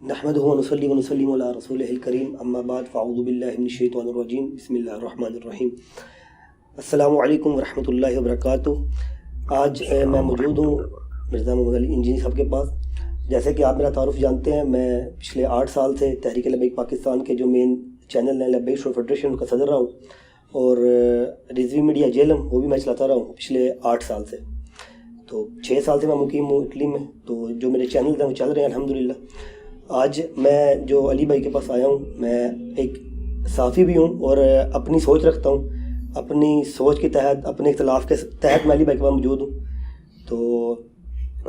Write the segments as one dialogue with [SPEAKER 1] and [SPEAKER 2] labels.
[SPEAKER 1] نحمدہ ونصلی ونسلم علی رسولہ الکریم اما بعد فاعوذ باللہ من الشیطان الرجیم بسم اللہ الرحمن الرحیم۔ السلام علیکم ورحمۃ اللہ وبرکاتہ۔ آج میں موجود ہوں مرزا محمد علی انجینئر صاحب کے پاس۔ جیسے کہ آپ میرا تعارف جانتے ہیں، میں پچھلے 8 سال سے تحریک لبیک پاکستان کے جو مین چینل ہیں لبیک شو فیڈریشن کا صدر رہا ہوں، اور رضوی میڈیا جیلم وہ بھی میں چلاتا رہا ہوں پچھلے 8 سال سے۔ تو 6 سال سے میں مقیم ہوں اٹلی میں، تو جو میرے چینل ہیں وہ چل رہے ہیں الحمدللہ۔ آج میں جو علی بھائی کے پاس آیا ہوں، میں ایک صحافی بھی ہوں اور اپنی سوچ رکھتا ہوں، اپنی سوچ کے تحت، اپنے اختلاف کے تحت میں علی بھائی کے پاس موجود ہوں۔ تو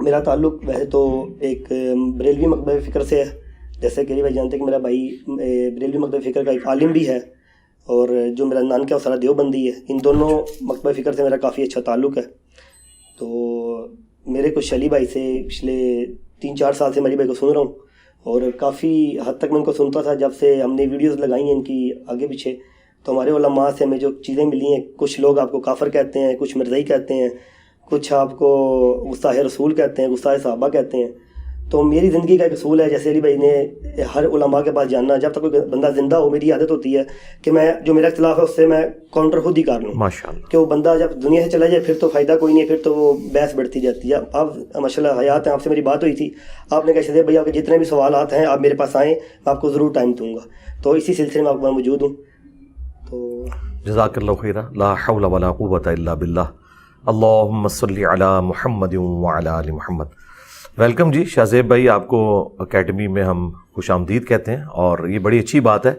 [SPEAKER 1] میرا تعلق ویسے تو ایک بریلوی مکتبہ فکر سے ہے، جیسے کہ علی بھائی جانتے ہیں کہ میرا بھائی بریلوی مکتبہ فکر کا ایک عالم بھی ہے، اور جو میرا نانکا وہ سارا دیوبندی ہے۔ ان دونوں مکتبہ فکر سے میرا کافی اچھا تعلق ہے۔ تو میرے کچھ علی بھائی سے پچھلے 3-4 سال سے میں علی بھائی کو سن رہا ہوں، اور کافی حد تک میں ان کو سنتا تھا جب سے ہم نے ویڈیوز لگائی ہیں ان کی آگے پیچھے۔ تو ہمارے علماء سے ہمیں جو چیزیں ملی ہیں، کچھ لوگ آپ کو کافر کہتے ہیں، کچھ مرزائی کہتے ہیں، کچھ آپ کو گستاخ رسول کہتے ہیں، گستاخ صحابہ کہتے ہیں۔ تو میری زندگی کا ایک اصول ہے، جیسے علی بھائی نے ہر علماء کے پاس جاننا، جب تک کوئی بندہ زندہ ہو میری عادت ہوتی ہے کہ میں جو میرا اختلاف ہے اس سے میں کاؤنٹر خود ہی کر لوں،
[SPEAKER 2] ماشاءاللہ،
[SPEAKER 1] کہ وہ بندہ جب دنیا سے چلا جائے پھر تو فائدہ کوئی نہیں ہے، پھر تو وہ بحث بڑھتی جاتی ہے۔ اب ماشاءاللہ حیات ہیں، آپ سے میری بات ہوئی تھی، آپ نے کہا شہزاد بھائی آپ کے جتنے بھی سوالات ہیں آپ میرے پاس آئیں، میں آپ کو ضرور ٹائم دوں گا۔ تو اسی سلسلے میں آپ کو موجود ہوں۔ تو
[SPEAKER 2] جزاک اللہ خیرہ، لا حول ولا قوۃ الا باللہ، اللہم صلی علی محمد وعلی آل محمد۔ ویلکم جی شہزیب بھائی، آپ کو اکیڈمی میں ہم خوش آمدید کہتے ہیں، اور یہ بڑی اچھی بات ہے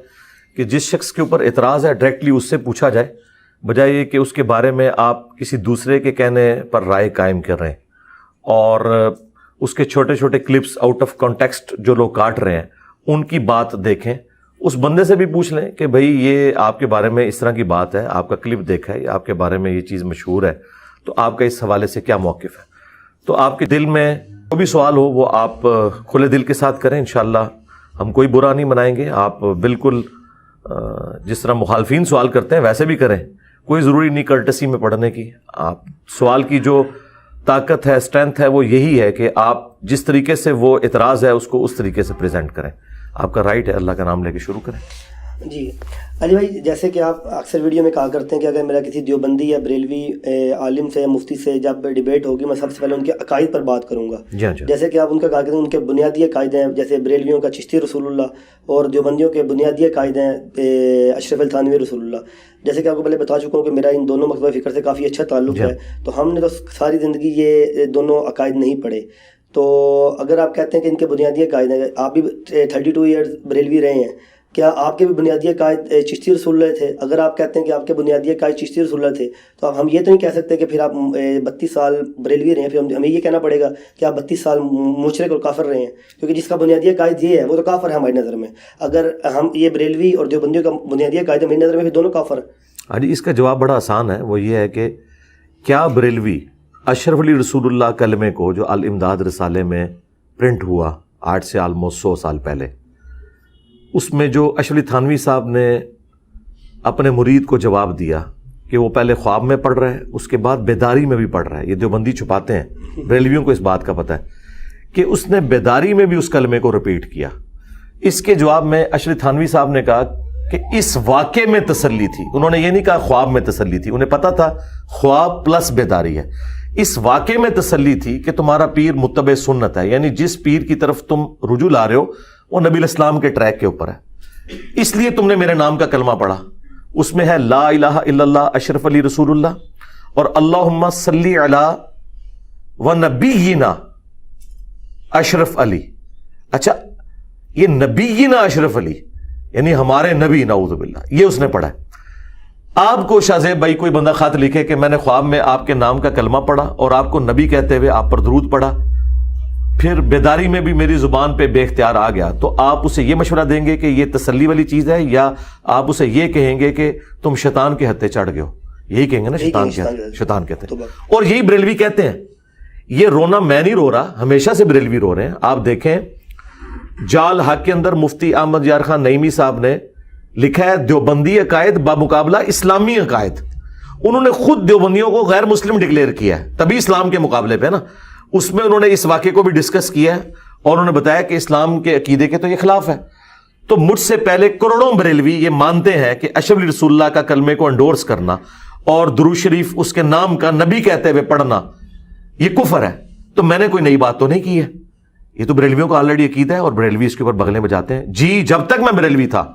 [SPEAKER 2] کہ جس شخص کے اوپر اعتراض ہے ڈائریکٹلی اس سے پوچھا جائے، بجائے یہ کہ اس کے بارے میں آپ کسی دوسرے کے کہنے پر رائے قائم کر رہے ہیں، اور اس کے چھوٹے چھوٹے کلپس آؤٹ آف کانٹیکسٹ جو لوگ کاٹ رہے ہیں ان کی بات دیکھیں، اس بندے سے بھی پوچھ لیں کہ بھائی یہ آپ کے بارے میں اس طرح کی بات ہے، آپ کا کلپ دیکھا ہے، آپ کے بارے میں یہ چیز مشہور ہے، تو آپ کا اس حوالے سے کیا موقف ہے۔ تو آپ کے دل میں جو بھی سوال ہو وہ آپ کھلے دل کے ساتھ کریں، انشاءاللہ ہم کوئی برا نہیں منائیں گے۔ آپ بالکل جس طرح مخالفین سوال کرتے ہیں ویسے بھی کریں، کوئی ضروری نہیں کرٹسی میں پڑھنے کی۔ آپ سوال کی جو طاقت ہے، اسٹرینتھ ہے، وہ یہی ہے کہ آپ جس طریقے سے وہ اعتراض ہے اس کو اس طریقے سے پریزنٹ کریں۔ آپ کا رائٹ ہے، اللہ کا نام لے کے شروع کریں۔
[SPEAKER 1] جی علی بھائی، جیسے کہ آپ اکثر ویڈیو میں کہا کرتے ہیں کہ اگر میرا کسی دیوبندی یا بریلوی عالم سے یا مفتی سے جب ڈیبیٹ ہوگی میں سب سے پہلے ان کے عقائد پر بات کروں گا۔ جیسے کہ آپ ان کا کہا کرتے ہیں ان کے بنیادی عقائد ہیں، جیسے بریلویوں کا چشتی رسول اللہ، اور دیوبندیوں کے بنیادی عقائد ہیں اشرف علی تھانوی رسول اللہ۔ جیسے کہ آپ کو پہلے بتا چکا ہوں کہ میرا ان دونوں مکتبہ فکر سے کافی اچھا تعلق ہے، تو ہم نے تو ساری زندگی یہ دونوں عقائد نہیں پڑھے۔ تو اگر آپ کہتے ہیں کہ ان کے بنیادی عقائد ہیں، آپ بھی 32 ایئرز بریلوی رہے ہیں، کیا آپ کے بھی بنیادی عقائد چشتی رسول اللہ تھے؟ اگر آپ کہتے ہیں کہ آپ کے بنیادی عقائد چشتی رسول اللہ تھے، تو اب ہم یہ تو نہیں کہہ سکتے کہ پھر آپ 32 سال بریلوی رہے ہیں، پھر ہمیں یہ کہنا پڑے گا کہ آپ 32 سال مشرک اور کافر رہے ہیں، کیونکہ جس کا بنیادی عقائد یہ ہے وہ تو کافر ہے ہماری نظر میں۔ اگر ہم یہ بریلوی اور دیوبندیوں کا بنیادی عقائد ہماری نظر میں پھر دونوں کافر ہیں۔
[SPEAKER 2] ہاں جی، اس کا جواب بڑا آسان ہے، وہ یہ ہے کہ کیا بریلوی اشرف علی رسول اللہ کلمے کو جو الامداد رسالے میں پرنٹ ہوا 8 سے آلموسٹ 100 سال پہلے، اس میں جو اشرف علی تھانوی صاحب نے اپنے مرید کو جواب دیا کہ وہ پہلے خواب میں پڑھ رہا ہے، اس کے بعد بیداری میں بھی پڑھ رہا ہے، یہ دیوبندی چھپاتے ہیں، بریلویوں کو اس بات کا پتہ ہے کہ اس نے بیداری میں بھی اس کلمے کو ریپیٹ کیا۔ اس کے جواب میں اشرف علی تھانوی صاحب نے کہا کہ اس واقعے میں تسلی تھی، انہوں نے یہ نہیں کہا خواب میں تسلی تھی، انہیں پتا تھا خواب پلس بیداری ہے، اس واقعے میں تسلی تھی کہ تمہارا پیر متبع سنت ہے، یعنی جس پیر کی طرف تم رجوع لا رہے ہو وہ نبی الاسلام کے ٹریک کے اوپر ہے، اس لیے تم نے میرے نام کا کلمہ پڑھا، اس میں ہے لا الہ الا اللہ اشرف علی رسول اللہ، اور اللہم صلی علی و نبینا اشرف علی۔ اچھا، یہ نبینا اشرف علی یعنی ہمارے نبی، نعوذ باللہ، یہ اس نے پڑھا ہے۔ آپ کو شاہزیب بھائی کوئی بندہ خط لکھے کہ میں نے خواب میں آپ کے نام کا کلمہ پڑھا اور آپ کو نبی کہتے ہوئے آپ پر درود پڑھا، پھر بیداری میں بھی میری زبان پہ بے اختیار آ گیا، تو آپ اسے یہ مشورہ دیں گے کہ یہ تسلی والی چیز ہے، یا آپ اسے یہ کہیں گے کہ تم شیطان کے ہتھے چڑھ گئے ہو؟ یہی کہیں گے نا، شیطان کہتے ہیں، اور یہی بریلوی کہتے ہیں۔ یہ رونا میں نہیں رو رہا، ہمیشہ سے بریلوی رو رہے ہیں۔ آپ دیکھیں جال حق کے اندر مفتی احمد یار خان نعیمی صاحب نے لکھا ہے دیوبندی عقائد بمقابلہ اسلامی عقائد، انہوں نے خود دیوبندیوں کو غیر مسلم ڈکلیئر کیا ہے، تبھی اسلام کے مقابلے پہ نا۔ اس میں انہوں نے اس واقعے کو بھی ڈسکس کیا ہے، اور انہوں نے بتایا کہ اسلام کے عقیدے کے تو یہ خلاف ہے. تو مجھ سے پہلے کروڑوں بریلوی یہ مانتے ہیں کہ اشرف علی رسول اللہ کا کلمے کو انڈورس کرنا اور درود شریف اس کے نام کا نبی کہتے ہوئے پڑھنا یہ کفر ہے. تو میں نے کوئی نئی بات تو نہیں کی ہے, یہ تو بریلویوں کو آلریڈی عقیدہ ہے اور بریلوی اس کے اوپر بغلیں بجاتے ہیں. جی جب تک میں بریلوی تھا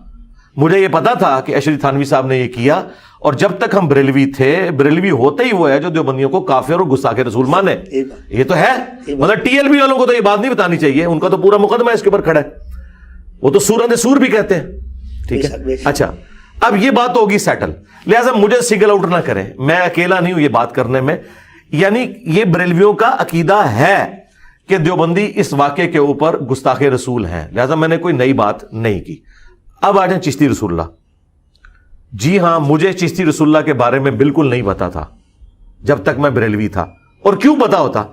[SPEAKER 2] مجھے یہ پتا تھا کہ اشرف تھانوی صاحب نے یہ کیا, اور جب تک ہم بریلوی تھے, بریلوی ہوتا ہی وہ ہے جو دیوبندیوں کو کافر اور گستاخ رسول مانے. یہ تو ہے, مطلب ٹی ایل بی والوں کو تو یہ بات نہیں بتانی چاہیے, ان کا تو پورا مقدمہ اس کے اوپر کھڑا ہے, وہ تو سورہ سور بھی کہتے ہیں. ٹھیک ہے, اچھا اب یہ بات ہوگی سیٹل, لہٰذا مجھے سنگل آؤٹ نہ کریں, میں اکیلا نہیں ہوں یہ بات کرنے میں. یعنی یہ بریلویوں کا عقیدہ ہے کہ دیوبندی اس واقعے کے اوپر گستاخ رسول ہیں, لہٰذا میں نے کوئی نئی بات نہیں کی. اب آ جائیں چشتی رسول اللہ. جی ہاں, مجھے چشتی رسول اللہ کے بارے میں بالکل نہیں پتا تھا جب تک میں بریلوی تھا. اور کیوں پتا ہوتا؟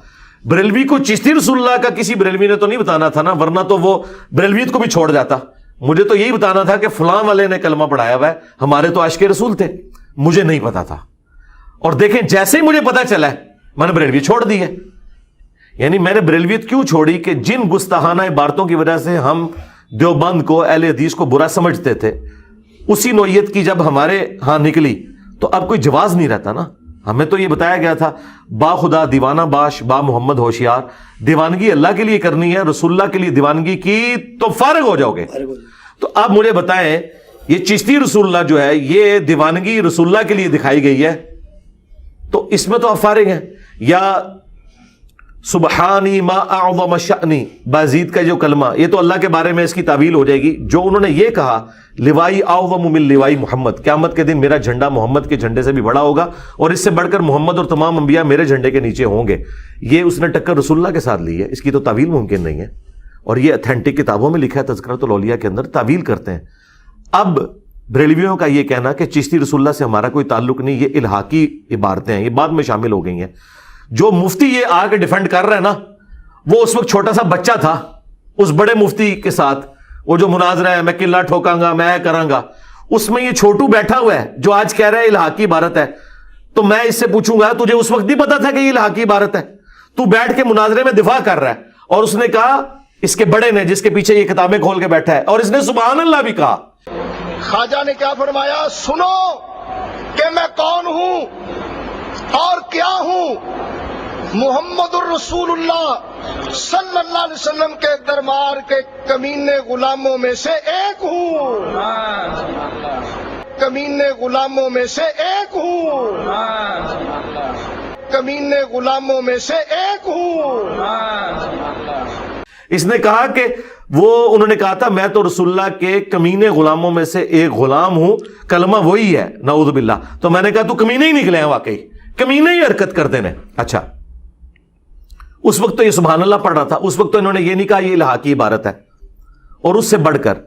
[SPEAKER 2] بریلوی کو چشتی رسول اللہ کا کسی بریلوی نے تو نہیں بتانا تھا نا, ورنہ تو وہ بریلویت کو بھی چھوڑ جاتا. مجھے تو یہی بتانا تھا کہ فلاں والے نے کلمہ پڑھایا ہوا ہے, ہمارے تو عاشق رسول تھے. مجھے نہیں پتا تھا, اور دیکھیں جیسے ہی مجھے پتا چلا ہے میں نے بریلوی چھوڑ دی ہے. یعنی میں نے بریلویت کیوں چھوڑی کہ جن گستاخانہ عبارتوں کی وجہ سے ہم دیوبند کو, اہل حدیث کو برا سمجھتے تھے, اسی نوعیت کی جب ہمارے ہاں نکلی تو اب کوئی جواز نہیں رہتا نا. ہمیں تو یہ بتایا گیا تھا با خدا دیوانہ باش با محمد ہوشیار, دیوانگی اللہ کے لیے کرنی ہے, رسول اللہ کے لیے دیوانگی کی تو فارغ ہو جاؤ گے. تو اب مجھے بتائیں یہ چشتی رسول اللہ جو ہے یہ دیوانگی رسول اللہ کے لیے دکھائی گئی ہے, تو اس میں تو آپ فارغ ہیں. یا سبحانی ما اعظم شأنی بازید کا جو کلمہ, یہ تو اللہ کے بارے میں اس کی تعویل ہو جائے گی. جو انہوں نے یہ کہا لوائی اعظم من لوائی محمد, قیامت کے دن میرا جھنڈا محمد کے جھنڈے سے بھی بڑا ہوگا اور اس سے بڑھ کر محمد اور تمام انبیاء میرے جھنڈے کے نیچے ہوں گے, یہ اس نے ٹکر رسول اللہ کے ساتھ لی ہے. اس کی تو تعویل ممکن نہیں ہے, اور یہ اتھینٹک کتابوں میں لکھا ہے, تذکرۃ الاولیاء کے اندر تعویل کرتے ہیں. اب بریلویوں کا یہ کہنا کہ چشتی رسول اللہ سے ہمارا کوئی تعلق نہیں, یہ الحاقی عبارتیں ہیں, یہ بعد میں شامل ہو گئی ہیں. جو مفتی یہ آ کے ڈیفینڈ کر رہا ہے نا, وہ اس وقت چھوٹا سا بچہ تھا اس بڑے مفتی کے ساتھ, وہ جو مناظرہ ہے میں قلعہ ٹھوکاں گا میں کراں گا, اس میں یہ چھوٹو بیٹھا ہوا ہے جو آج کہہ رہا ہے الحاقی عبارت ہے. تو میں اس سے پوچھوں گا تجھے اس وقت نہیں پتا تھا کہ یہ الحاقی عبارت ہے؟ تو بیٹھ کے مناظرے میں دفاع کر رہا ہے, اور اس نے کہا اس کے بڑے نے جس کے پیچھے یہ کتابیں کھول کے بیٹھا ہے, اور اس نے سبحان اللہ بھی کہا.
[SPEAKER 3] خواجہ نے کیا فرمایا, سنو کہ میں کون ہوں اور کیا ہوں. محمد الرسول اللہ صلی اللہ علیہ وسلم کے دربار کے کمینے غلاموں میں سے ایک ہوں, کمینے غلاموں میں سے ایک ہوں, کمینے غلاموں میں سے ایک ہوں.
[SPEAKER 2] اس نے کہا کہ وہ انہوں نے کہا تھا میں تو رسول اللہ کے کمینے غلاموں میں سے ایک غلام ہوں, کلمہ وہی ہے نعوذ باللہ. تو میں نے کہا تو کمینے ہی نکلے ہیں, واقعی کمینے ہی حرکت کر دینے. اچھا اس وقت تو یہ سبحان اللہ پڑھ رہا تھا, اس وقت تو انہوں نے یہ نہیں کہا یہ الحاقی عبارت ہے. اور اس سے بڑھ کر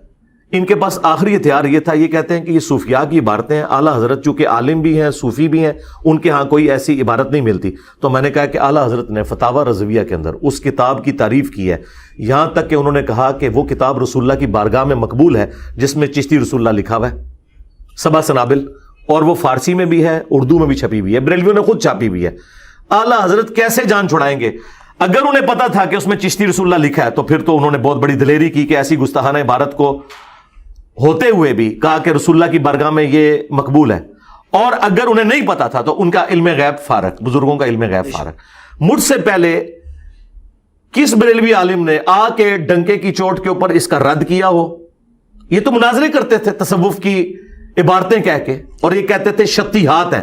[SPEAKER 2] ان کے پاس آخری ہتھیار یہ تھا, یہ کہتے ہیں کہ یہ صوفیاء کی عبارتیں ہیں, اعلیٰ حضرت چونکہ عالم بھی ہیں صوفی بھی ہیں, ان کے ہاں کوئی ایسی عبارت نہیں ملتی. تو میں نے کہا کہ اعلیٰ حضرت نے فتاوی رضویہ کے اندر اس کتاب کی تعریف کی ہے, یہاں تک کہ انہوں نے کہا کہ وہ کتاب رسول اللہ کی بارگاہ میں مقبول ہے جس میں چشتی رسول اللہ لکھا ہوا ہے, سبع سنابل, اور وہ فارسی میں بھی ہے, اردو میں بھی چھپی ہوئی ہے, بریلویوں نے خود چھاپی ہوئی ہے. اعلیٰ حضرت کیسے جان چھڑائیں گے؟ اگر انہیں پتا تھا کہ اس میں چشتی رسول اللہ لکھا ہے تو پھر تو انہوں نے بہت بڑی دلیری کی کہ ایسی گستاخانہ عبارت کو ہوتے ہوئے بھی کہا کہ رسول اللہ کی بارگاہ میں یہ مقبول ہے. اور اگر انہیں نہیں پتا تھا تو ان کا علم غیب فارغ, بزرگوں کا علم غیب فارغ. مجھ سے پہلے کس بریلوی عالم نے آ کے ڈنکے کی چوٹ کے اوپر اس کا رد کیا ہو؟ یہ تو مناظرے کرتے تھے تصوف کی عبارتیں کہہ کے, اور یہ کہتے تھے شتیہات ہیں.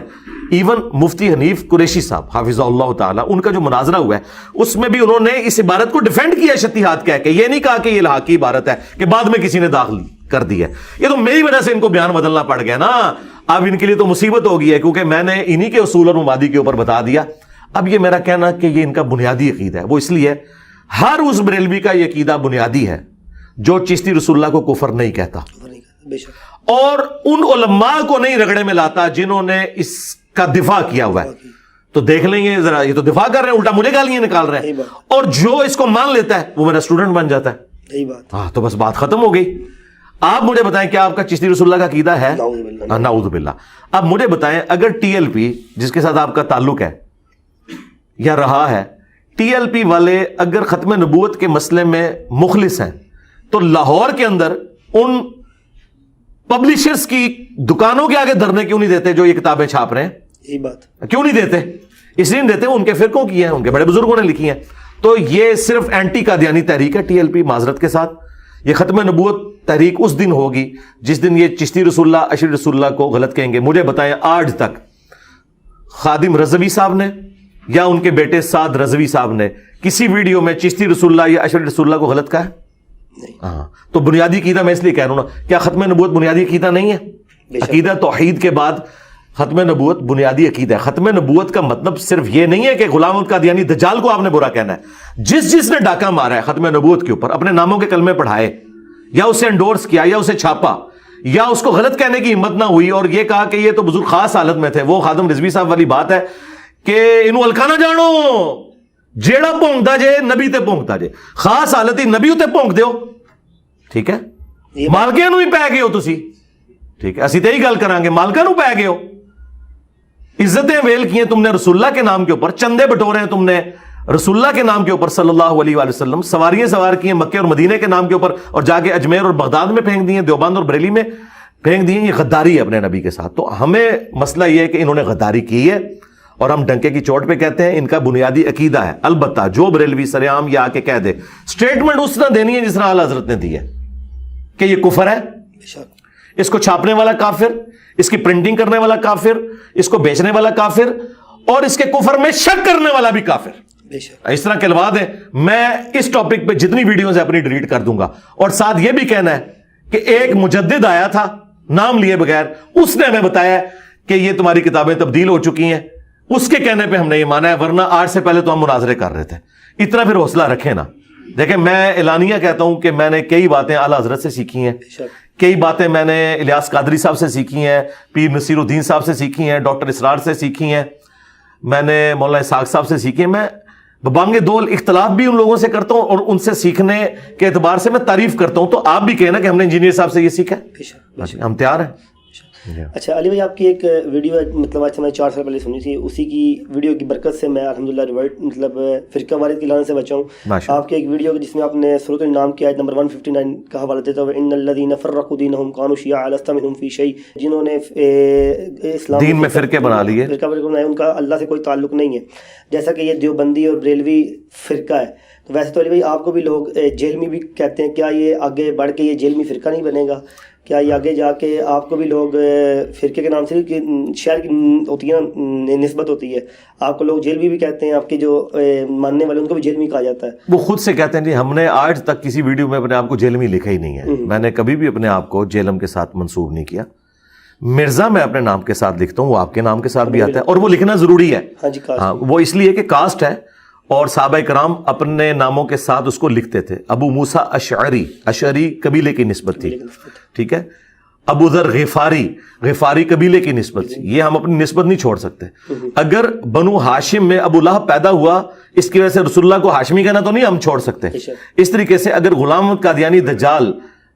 [SPEAKER 2] ایون مفتی حنیف قریشی صاحب حافظہ اللہ تعالیٰ, ان کا جو مناظرہ ہوا ہے اس میں بھی انہوں نے اس عبارت کو ڈیفینڈ کیا شتیہات کہہ کے, یہ نہیں کہا کہ یہ الحاقی عبارت ہے کہ بعد میں کسی نے داخل کر دی ہے. یہ تو میری وجہ سے ان کو بیان بدلنا پڑ گیا نا, اب ان کے لیے تو مصیبت ہو گئی ہے کیونکہ میں نے انہی کے اصول اور مبادی کے اوپر بتا دیا. اب یہ میرا کہنا کہ یہ ان کا بنیادی عقیدہ ہے, وہ اس لیے ہر اس بریلوی کا یہ عقیدہ بنیادی ہے جو چشتی رسول اللہ کو کفر نہیں کہتا, اور ان علماء کو نہیں رگڑے میں لاتا جنہوں نے اس کا دفاع کیا ہوا ہے. تو دیکھ لیں گے ذرا, یہ تو دفاع کر رہے ہیں, الٹا مجھے گالیاں نکال رہے ہیں, اور جو اس کو مان لیتا ہے وہ میرا اسٹوڈنٹ بن جاتا ہے. ہاں تو بس بات ختم ہو گئی. آپ مجھے بتائیں کیا آپ کا چشتی رسول اللہ کا عقیدہ ہے؟ نعوذ باللہ. اب مجھے بتائیں اگر ٹی ایل پی جس کے ساتھ آپ کا تعلق ہے یا رہا ہے, TLP والے اگر ختم نبوت کے مسئلے میں مخلص ہیں تو لاہور کے اندر ان پبلشرز کی دکانوں کے آگے دھرنے کیوں نہیں دیتے جو یہ کتابیں چھاپ رہے ہیں؟
[SPEAKER 1] یہی بات
[SPEAKER 2] کیوں نہیں دیتے؟ اس لیے نہیں دیتے، ان کے فرقوں کی ہیں، ان کے بڑے بزرگوں نے لکھی ہیں. تو یہ صرف اینٹی قادیانی تحریک ہے TLP، معذرت کے ساتھ. یہ ختم نبوت تحریک اس دن ہوگی جس دن یہ چشتی رسول اللہ، اشری رسول اللہ کو غلط کہیں گے. مجھے بتائیں آج تک خادم رضوی صاحب نے یا ان کے بیٹے سعد رضوی صاحب نے کسی ویڈیو میں چشتی رسول اللہ یا اشری رسول اللہ کو غلط کہا ہے؟
[SPEAKER 1] نہیں.
[SPEAKER 2] ہاں، تو بنیادی عقیدہ میں اس لیے کہہ رہا ہوں نا، کیا ختم نبوت بنیادی عقیدہ نہیں ہے؟ عقیدہ توحید کے بعد ختم نبوت بنیادی عقیدہ ہے. ختم نبوت کا مطلب صرف یہ نہیں ہے کہ غلام احمد قادیانی دجال کو آپ نے برا کہنا ہے. جس نے ڈاکہ مارا ہے ختم نبوت کے اوپر، اپنے ناموں کے کلمے پڑھائے یا اسے انڈورس کیا یا اسے چھاپا یا اس کو غلط کہنے کی ہمت نہ ہوئی اور یہ کہا کہ یہ تو بزرگ خاص حالت میں تھے، وہ خادم رضوی صاحب والی بات ہے کہ انہوں ہلکا نہ جانو، جیڑا پونکتا جے نبی تے پونکتا جے، خاص حالت ہی نبی تے پونک دیو. ٹھیک ہے، مالکیاں نو ہی پی گئے ہو تسی. ٹھیک ہے، اسی تے ہی گل کرانگے، مالکاں نو پی گئے ہو. عزتیں ویل کی ہیں تم نے رسول اللہ کے نام کے اوپر، چندے بٹورے ہیں تم نے رسول اللہ کے نام کے اوپر صلی اللہ علیہ وآلہ وسلم، سواریاں سوار کی ہیں مکے اور مدینے کے نام کے اوپر اور جا کے اجمیر اور بغداد میں پھینک دی ہیں، دیوبند اور بریلی میں پھینک دی ہیں. یہ غداری ہے اپنے نبی کے ساتھ. تو ہمیں مسئلہ یہ ہے کہ انہوں نے غداری کی ہے اور ہم ڈنکے کی چوٹ پہ کہتے ہیں ان کا بنیادی عقیدہ ہے. البتہ جو بریلوی سرعام یہ آ کے کہہ دے، اسٹیٹمنٹ اس طرح دینی ہے جس طرح اعلیٰ حضرت نے دی ہے کہ یہ کفر ہے، اس کو چھاپنے والا کافر، اس کی پرنٹنگ کرنے والا کافر، اس کو بیچنے والا کافر اور اس کے کفر میں شک کرنے والا بھی کافر. اس طرح کہلوا دیں. میں اس ٹاپک پہ جتنی ویڈیوز ہیں اپنی ڈیلیٹ کر دوں گا. اور ساتھ یہ بھی کہنا ہے کہ ایک مجدد آیا تھا نام لیے بغیر، اس نے ہمیں بتایا کہ یہ تمہاری کتابیں تبدیل ہو چکی ہیں، اس کے کہنے پہ ہم نے یہ مانا ہے، ورنہ آج سے پہلے تو ہم مناظرے کر رہے تھے. اتنا پھر حوصلہ رکھیں نا. دیکھیں میں اعلانیہ کہتا ہوں کہ میں نے کئی باتیں اعلیٰ حضرت سے سیکھی ہیں، کئی باتیں میں نے الیاس قادری صاحب سے سیکھی ہیں، پیر نصیر الدین صاحب سے سیکھی ہیں، ڈاکٹر اسرار سے سیکھی ہیں، میں نے مولانا اسحاق صاحب سے سیکھی ہیں. میں ببانگ دول اختلاف بھی ان لوگوں سے کرتا ہوں اور ان سے سیکھنے کے اعتبار سے میں تعریف کرتا ہوں. تو آپ بھی کہنا کہ ہم نے انجینئر صاحب سے یہ سیکھا ہے، ہم تیار ہیں.
[SPEAKER 1] اچھا علی بھائی، آپ کی ایک ویڈیو مطلب آج سے میں 4 سال پہلے سنی تھی، اسی کی ویڈیو کی برکت سے میں الحمدللہ ریورٹ مطلب فرقہ وارث کی لعنت سے بچا ہوں. آپ کی ایک ویڈیو جس میں آپ نے سورۃ الانعام کی آیت نمبر 159 کا حوالہ دیتا ہوا، ان الذین فرقوا دینہم کانوا شیعا لست منہم فی شیء، جنہوں نے اسلام
[SPEAKER 2] دین میں فرقے بنا لیے،
[SPEAKER 1] ان کا اللہ سے کوئی تعلق نہیں ہے. جیسا کہ یہ دیوبندی اور بریلوی فرقہ ہے، تو ویسے تو علی بھائی آپ کو بھی لوگ جہلمی بھی کہتے ہیں، کیا یہ آگے بڑھ کے یہ جہلمی فرقہ نہیں بنے گا؟ کیا یہ آگے جا کے آپ کو بھی لوگ فرقے کے نام سے شہر کی ہوتی ہے نا نسبت ہوتی ہے، آپ کو لوگ جہلمی بھی کہتے ہیں، آپ کے جو ماننے والے ان کو بھی جہلمی کہا جاتا ہے؟
[SPEAKER 2] وہ خود سے کہتے ہیں جی ہم نے آج تک کسی ویڈیو میں اپنے آپ کو جہلمی لکھا ہی نہیں ہے. میں نے کبھی بھی اپنے آپ کو جہلم کے ساتھ منسوب نہیں کیا. مرزا میں اپنے نام کے ساتھ لکھتا ہوں، وہ آپ کے نام کے ساتھ بھی آتا ہے اور وہ لکھنا ضروری ہے. ہاں، وہ اس لیے کہ کاسٹ ہے اور صحابہ کرام اپنے ناموں کے ساتھ اس کو لکھتے تھے. ابو موسیٰ اشعری، اشعری قبیلے کی نسبت تھی، ٹھیک ہے. ابو ذر غفاری، غفاری قبیلے کی نسبت تھی. یہ ہم اپنی نسبت نہیں چھوڑ سکتے. اگر بنو ہاشم میں ابو لہب پیدا ہوا اس کی وجہ سے رسول اللہ کو ہاشمی کہنا تو نہیں ہم چھوڑ سکتے. اس طریقے سے اگر غلام احمد قادیانی دجال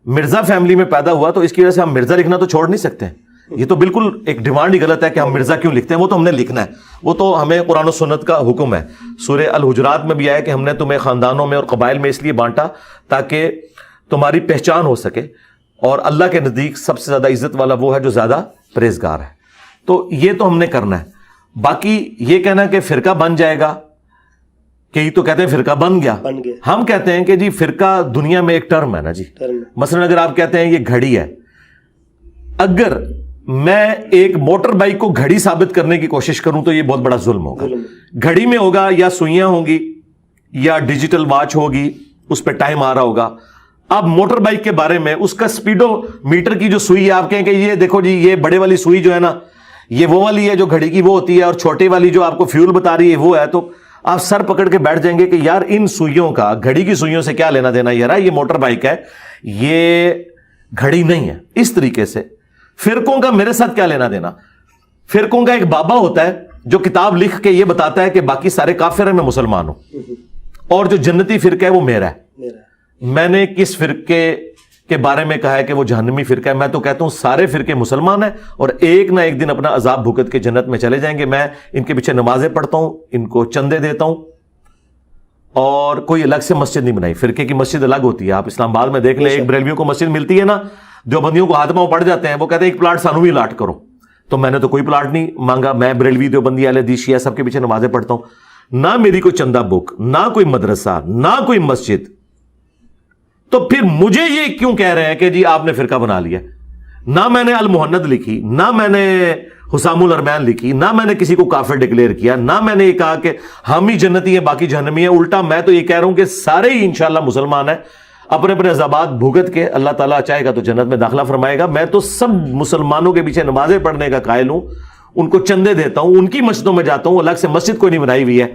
[SPEAKER 2] مرزا فیملی میں پیدا ہوا تو اس کی وجہ سے ہم مرزا لکھنا تو چھوڑ نہیں سکتے. یہ تو بالکل ایک ڈیمانڈ ہی غلط ہے کہ ہم مرزا کیوں لکھتے ہیں، وہ تو ہم نے لکھنا ہے، وہ تو ہمیں قرآن و سنت کا حکم ہے. سورہ الحجرات میں بھی آیا کہ ہم نے تمہیں خاندانوں میں اور قبائل میں اس لیے بانٹا تاکہ تمہاری پہچان ہو سکے، اور اللہ کے نزدیک سب سے زیادہ عزت والا وہ ہے جو زیادہ پرہیزگار ہے. تو یہ تو ہم نے کرنا ہے. باقی یہ کہنا کہ فرقہ بن جائے گا، کئی تو کہتے ہیں فرقہ بن گیا. ہم کہتے ہیں کہ جی فرقہ دنیا میں ایک ٹرم ہے نا جی. مثلا اگر آپ کہتے ہیں یہ گھڑی ہے، اگر میں ایک موٹر بائک کو گھڑی ثابت کرنے کی کوشش کروں تو یہ بہت بڑا ظلم ہوگا. گھڑی میں ہوگا یا سوئیاں ہوں گی یا ڈیجیٹل واچ ہوگی، اس پہ ٹائم آ رہا ہوگا. اب موٹر بائک کے بارے میں اس کا سپیڈو میٹر کی جو سوئی ہے، آپ کہیں کہ یہ دیکھو جی یہ بڑے والی سوئی جو ہے نا یہ وہ والی ہے جو گھڑی کی وہ ہوتی ہے، اور چھوٹے والی جو آپ کو فیول بتا رہی ہے وہ ہے. تو آپ سر پکڑ کے بیٹھ جائیں گے کہ یار ان سوئیوں کا گھڑی کی سوئیوں سے کیا لینا دینا، یار یہ موٹر بائک ہے، یہ گھڑی نہیں ہے. اس طریقے سے فرقوں کا میرے ساتھ کیا لینا دینا. فرقوں کا ایک بابا ہوتا ہے جو کتاب لکھ کے یہ بتاتا ہے کہ باقی سارے کافر ہیں، میں مسلمان ہوں، اور جو جنتی فرقہ ہے وہ میرا ہے. میں نے کس فرقے کے بارے میں کہا ہے کہ وہ جہنمی فرقہ ہے؟ میں تو کہتا ہوں سارے فرقے مسلمان ہیں اور ایک نہ ایک دن اپنا عذاب بھگت کے جنت میں چلے جائیں گے. میں ان کے پیچھے نمازیں پڑھتا ہوں، ان کو چندے دیتا ہوں، اور کوئی الگ سے مسجد نہیں بنائی. فرقے کی مسجد الگ ہوتی ہے. آپ اسلام آباد میں دیکھ لیں, ایک بریلویوں کو مسجد ملتی ہے نا, دیوبندیوں کو ہاتھ میں پڑ جاتے ہیں, وہ کہتے ہیں ایک پلاٹ سانو ہی الاٹ کرو. تو میں نے تو کوئی پلاٹ نہیں مانگا, میں بریلوی دیوبندی اہل حدیث شیعہ سب کے پیچھے نمازیں پڑھتا ہوں. نہ میری کوئی چندہ بک, نہ کوئی مدرسہ, نہ کوئی مسجد. تو پھر مجھے یہ کیوں کہہ رہے ہیں کہ جی آپ نے فرقہ بنا لیا؟ نہ میں نے المہند لکھی, نہ میں نے حسام الارمین لکھی, نہ میں نے کسی کو کافر ڈکلیئر کیا, نہ میں نے یہ کہا کہ ہم ہی جنتی ہیں باقی جہنمی ہیں. الٹا میں تو یہ کہہ رہا ہوں کہ سارے ہی انشاءاللہ مسلمان ہیں, اپنے اپنے عذابات بھگت کے اللہ تعالیٰ چاہے گا تو جنت میں داخلہ فرمائے گا. میں تو سب مسلمانوں کے پیچھے نمازیں پڑھنے کا قائل ہوں, ان کو چندے دیتا ہوں, ان کی مسجدوں میں جاتا ہوں, الگ سے مسجد کوئی نہیں بنائی ہوئی ہے.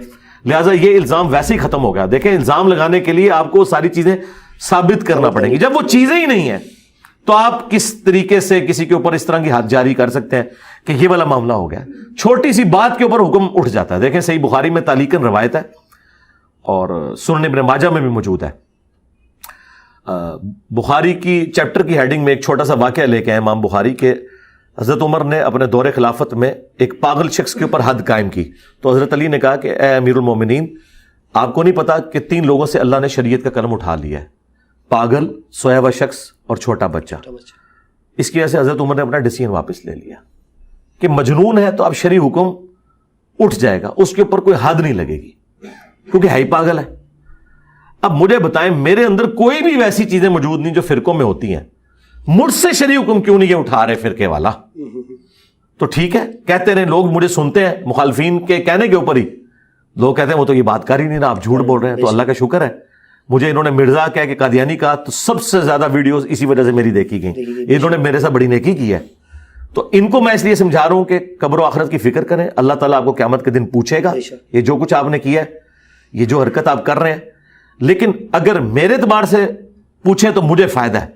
[SPEAKER 2] لہٰذا یہ الزام ویسے ہی ختم ہو گیا. دیکھیں, الزام لگانے کے لیے آپ کو ساری چیزیں ثابت کرنا پڑیں گی. جب وہ چیزیں ہی نہیں ہیں تو آپ کس طریقے سے کسی کے اوپر اس طرح کی حد جاری کر سکتے ہیں کہ یہ والا معاملہ ہو گیا؟ چھوٹی سی بات کے اوپر حکم اٹھ جاتا ہے. دیکھیں, صحیح بخاری میں تعلیقاً روایت ہے اور سنن ابن ماجہ میں بھی موجود ہے. بخاری کی چیپٹر کی ہیڈنگ میں ایک چھوٹا سا واقعہ لے کے آئے امام بخاری کے. حضرت عمر نے اپنے دور خلافت میں ایک پاگل شخص کے اوپر حد قائم کی. تو حضرت علی نے کہا کہ اے امیر المومنین, آپ کو نہیں پتا کہ 3 لوگوں سے اللہ نے شریعت کا قلم اٹھا لیا ہے, پاگل, سویا ہوا شخص اور چھوٹا بچہ. اس کی وجہ سے حضرت عمر نے اپنا ڈیسیژن واپس لے لیا کہ مجنون ہے تو اب شرعی حکم اٹھ جائے گا, اس کے اوپر کوئی حد نہیں لگے گی کیونکہ ہے ہی پاگل ہے. اب مجھے بتائیں, میرے اندر کوئی بھی ویسی چیزیں موجود نہیں جو فرقوں میں ہوتی ہیں, مجھ سے شرعی حکم کیوں نہیں یہ اٹھا رہے فرقے والا؟ تو ٹھیک ہے, کہتے رہے, لوگ مجھے سنتے ہیں مخالفین کے کہنے کے اوپر ہی. لوگ کہتے ہیں وہ تو یہ بات کر ہی نہیں رہا, آپ جھوٹ بول رہے ہیں. تو اللہ کا شکر ہے, مجھے انہوں نے مرزا کہہ کے قادیانی کہا تو سب سے زیادہ ویڈیوز اسی وجہ سے میری دیکھی گئیں. انہوں نے میرے ساتھ بڑی نیکی کی ہے. تو ان کو میں اس لیے سمجھا رہا ہوں کہ قبر و آخرت کی فکر کریں. اللہ تعالیٰ آپ کو قیامت کے دن پوچھے گا یہ جو کچھ آپ نے کیا ہے, یہ جو حرکت آپ کر رہے ہیں. لیکن اگر میرے اعتبار سے پوچھیں تو مجھے فائدہ ہے,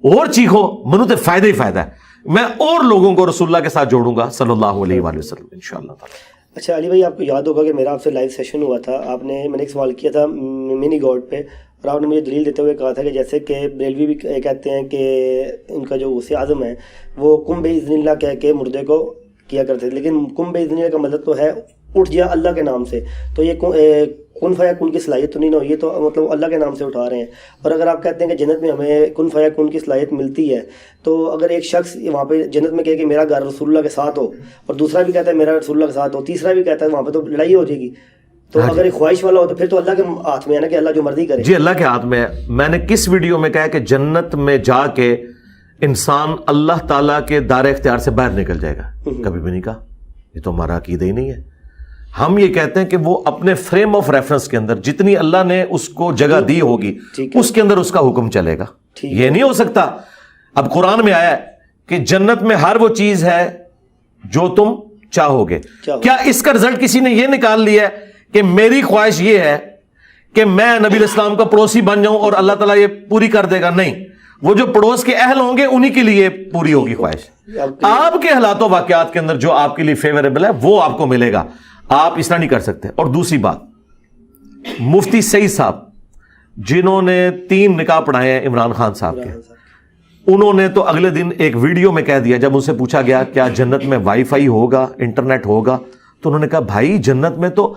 [SPEAKER 2] اور چیخو منو تو فائدہ ہی فائدہ ہے. میں اور لوگوں کو رسول اللہ کے ساتھ جوڑوں گا صلی اللہ علیہ وآلہ وسلم انشاءاللہ تعالی.
[SPEAKER 1] اچھا علی بھائی, آپ کو یاد ہوگا کہ میرا آپ سے لائیو سیشن ہوا تھا, میں نے ایک سوال کیا تھا منی گاڈ پہ, اور آپ نے مجھے دلیل دیتے ہوئے کہا تھا کہ جیسے کہ بریلوی بھی کہتے ہیں کہ ان کا جو غوث اعظم ہے وہ کم بِإِذْنِ اللہ کہہ کے مردے کو کیا کرتے تھے, لیکن کم بِإِذْنِ اللہ کا مطلب تو ہے اٹھ جا اللہ کے نام سے. تو یہ کن فیکون کی صلاحیت تو نہیں نہ, یہ تو مطلب اللہ کے نام سے اٹھا رہے ہیں. اور اگر آپ کہتے ہیں کہ جنت میں ہمیں کن فیکون کی صلاحیت ملتی ہے, تو اگر ایک شخص وہاں پہ جنت میں کہے کہ میرا گھر رسول اللہ کے ساتھ ہو, اور دوسرا بھی کہتا ہے میرا رسول اللہ کے ساتھ ہو, تیسرا بھی کہتا ہے, وہاں پہ تو لڑائی ہو جائے گی. تو اگر ایک خواہش والا ہو تو پھر تو اللہ کے ہاتھ میں ہے نا کہ اللہ جو مرضی کرے.
[SPEAKER 2] جی اللہ کے ہاتھ میں ہے. میں نے کس ویڈیو میں کہا کہ جنت میں جا کے انسان اللہ تعالیٰ کے دار اختیار سے باہر نکل جائے گا؟ کبھی بھی نہیں کہا. یہ تو ہمارا عقیدہ ہی نہیں ہے. ہم یہ کہتے ہیں کہ وہ اپنے فریم آف ریفرنس کے اندر جتنی اللہ نے اس کو جگہ دی ہوگی اس کے اندر اس کا حکم چلے گا. یہ نہیں ہو سکتا. اب قرآن میں آیا ہے کہ جنت میں ہر وہ چیز ہے جو تم چاہو گے. کیا اس کا رزلٹ کسی نے یہ نکال لیا ہے کہ میری خواہش یہ ہے کہ میں نبی علیہ السلام کا پڑوسی بن جاؤں اور اللہ تعالیٰ یہ پوری کر دے گا؟ نہیں, وہ جو پڑوس کے اہل ہوں گے انہی کے لیے پوری ہوگی خواہش. آپ کے حالات و واقعات کے اندر جو آپ کے لیے فیوریبل ہے وہ آپ کو ملے گا. آپ اس طرح نہیں کر سکتے. اور دوسری بات, مفتی سعید صاحب جنہوں نے 3 نکاح پڑھائے ہیں عمران خان صاحب کے, انہوں نے تو اگلے دن ایک ویڈیو میں کہہ دیا, جب ان سے پوچھا گیا کیا جنت میں وائی فائی ہوگا, انٹرنیٹ ہوگا, تو انہوں نے کہا بھائی جنت میں تو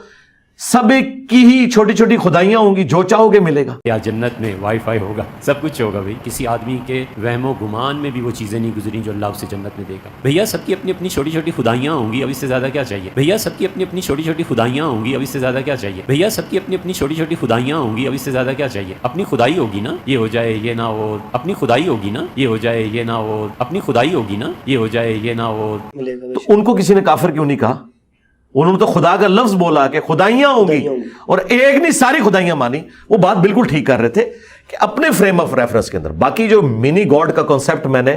[SPEAKER 2] سب ایک کی ہی چھوٹی چھوٹی خدائیاں ہوں گی, جو چاہو گے ملے گا.
[SPEAKER 4] کیا جنت میں وائی فائی ہوگا؟ سب کچھ ہوگا بھائی. کسی آدمی کے وہم و گمان میں بھی وہ چیزیں نہیں گزری جو اللہ اسے جنت میں دے گا. بھیا سب کی اپنی اپنی چھوٹی چھوٹی خدائیاں ہوں گی, اب اس سے زیادہ کیا چاہیے؟ بھیا سب کی اپنی اپنی چھوٹی چھوٹی خدائیاں ہوں گی, اب اس سے زیادہ کیا چاہیے؟ بھیا سب کی اپنی اپنی چھوٹی چھوٹی خدائیاں ہوں گی, اب اس سے زیادہ کیا چاہیے؟ اپنی خدائی ہوگی نا, یہ ہو جائے یہ نہ ہو. اپنی خدائی ہوگی نا, یہ ہو جائے یہ نہ ہو. اپنی خدائی ہوگی نا, یہ ہو جائے یہ نہ ہو.
[SPEAKER 2] تو ان کو کسی نے کافر کیوں نہیں کہا؟ انہوں نے تو خدا کا لفظ بولا کہ خدائیاں ہوں گی, اور ایک نہیں ساری خدائیاں مانی. وہ بات بالکل ٹھیک کر رہے تھے کہ اپنے فریم آف ریفرنس کے اندر. باقی جو منی گاڈ کا کانسیپٹ میں نے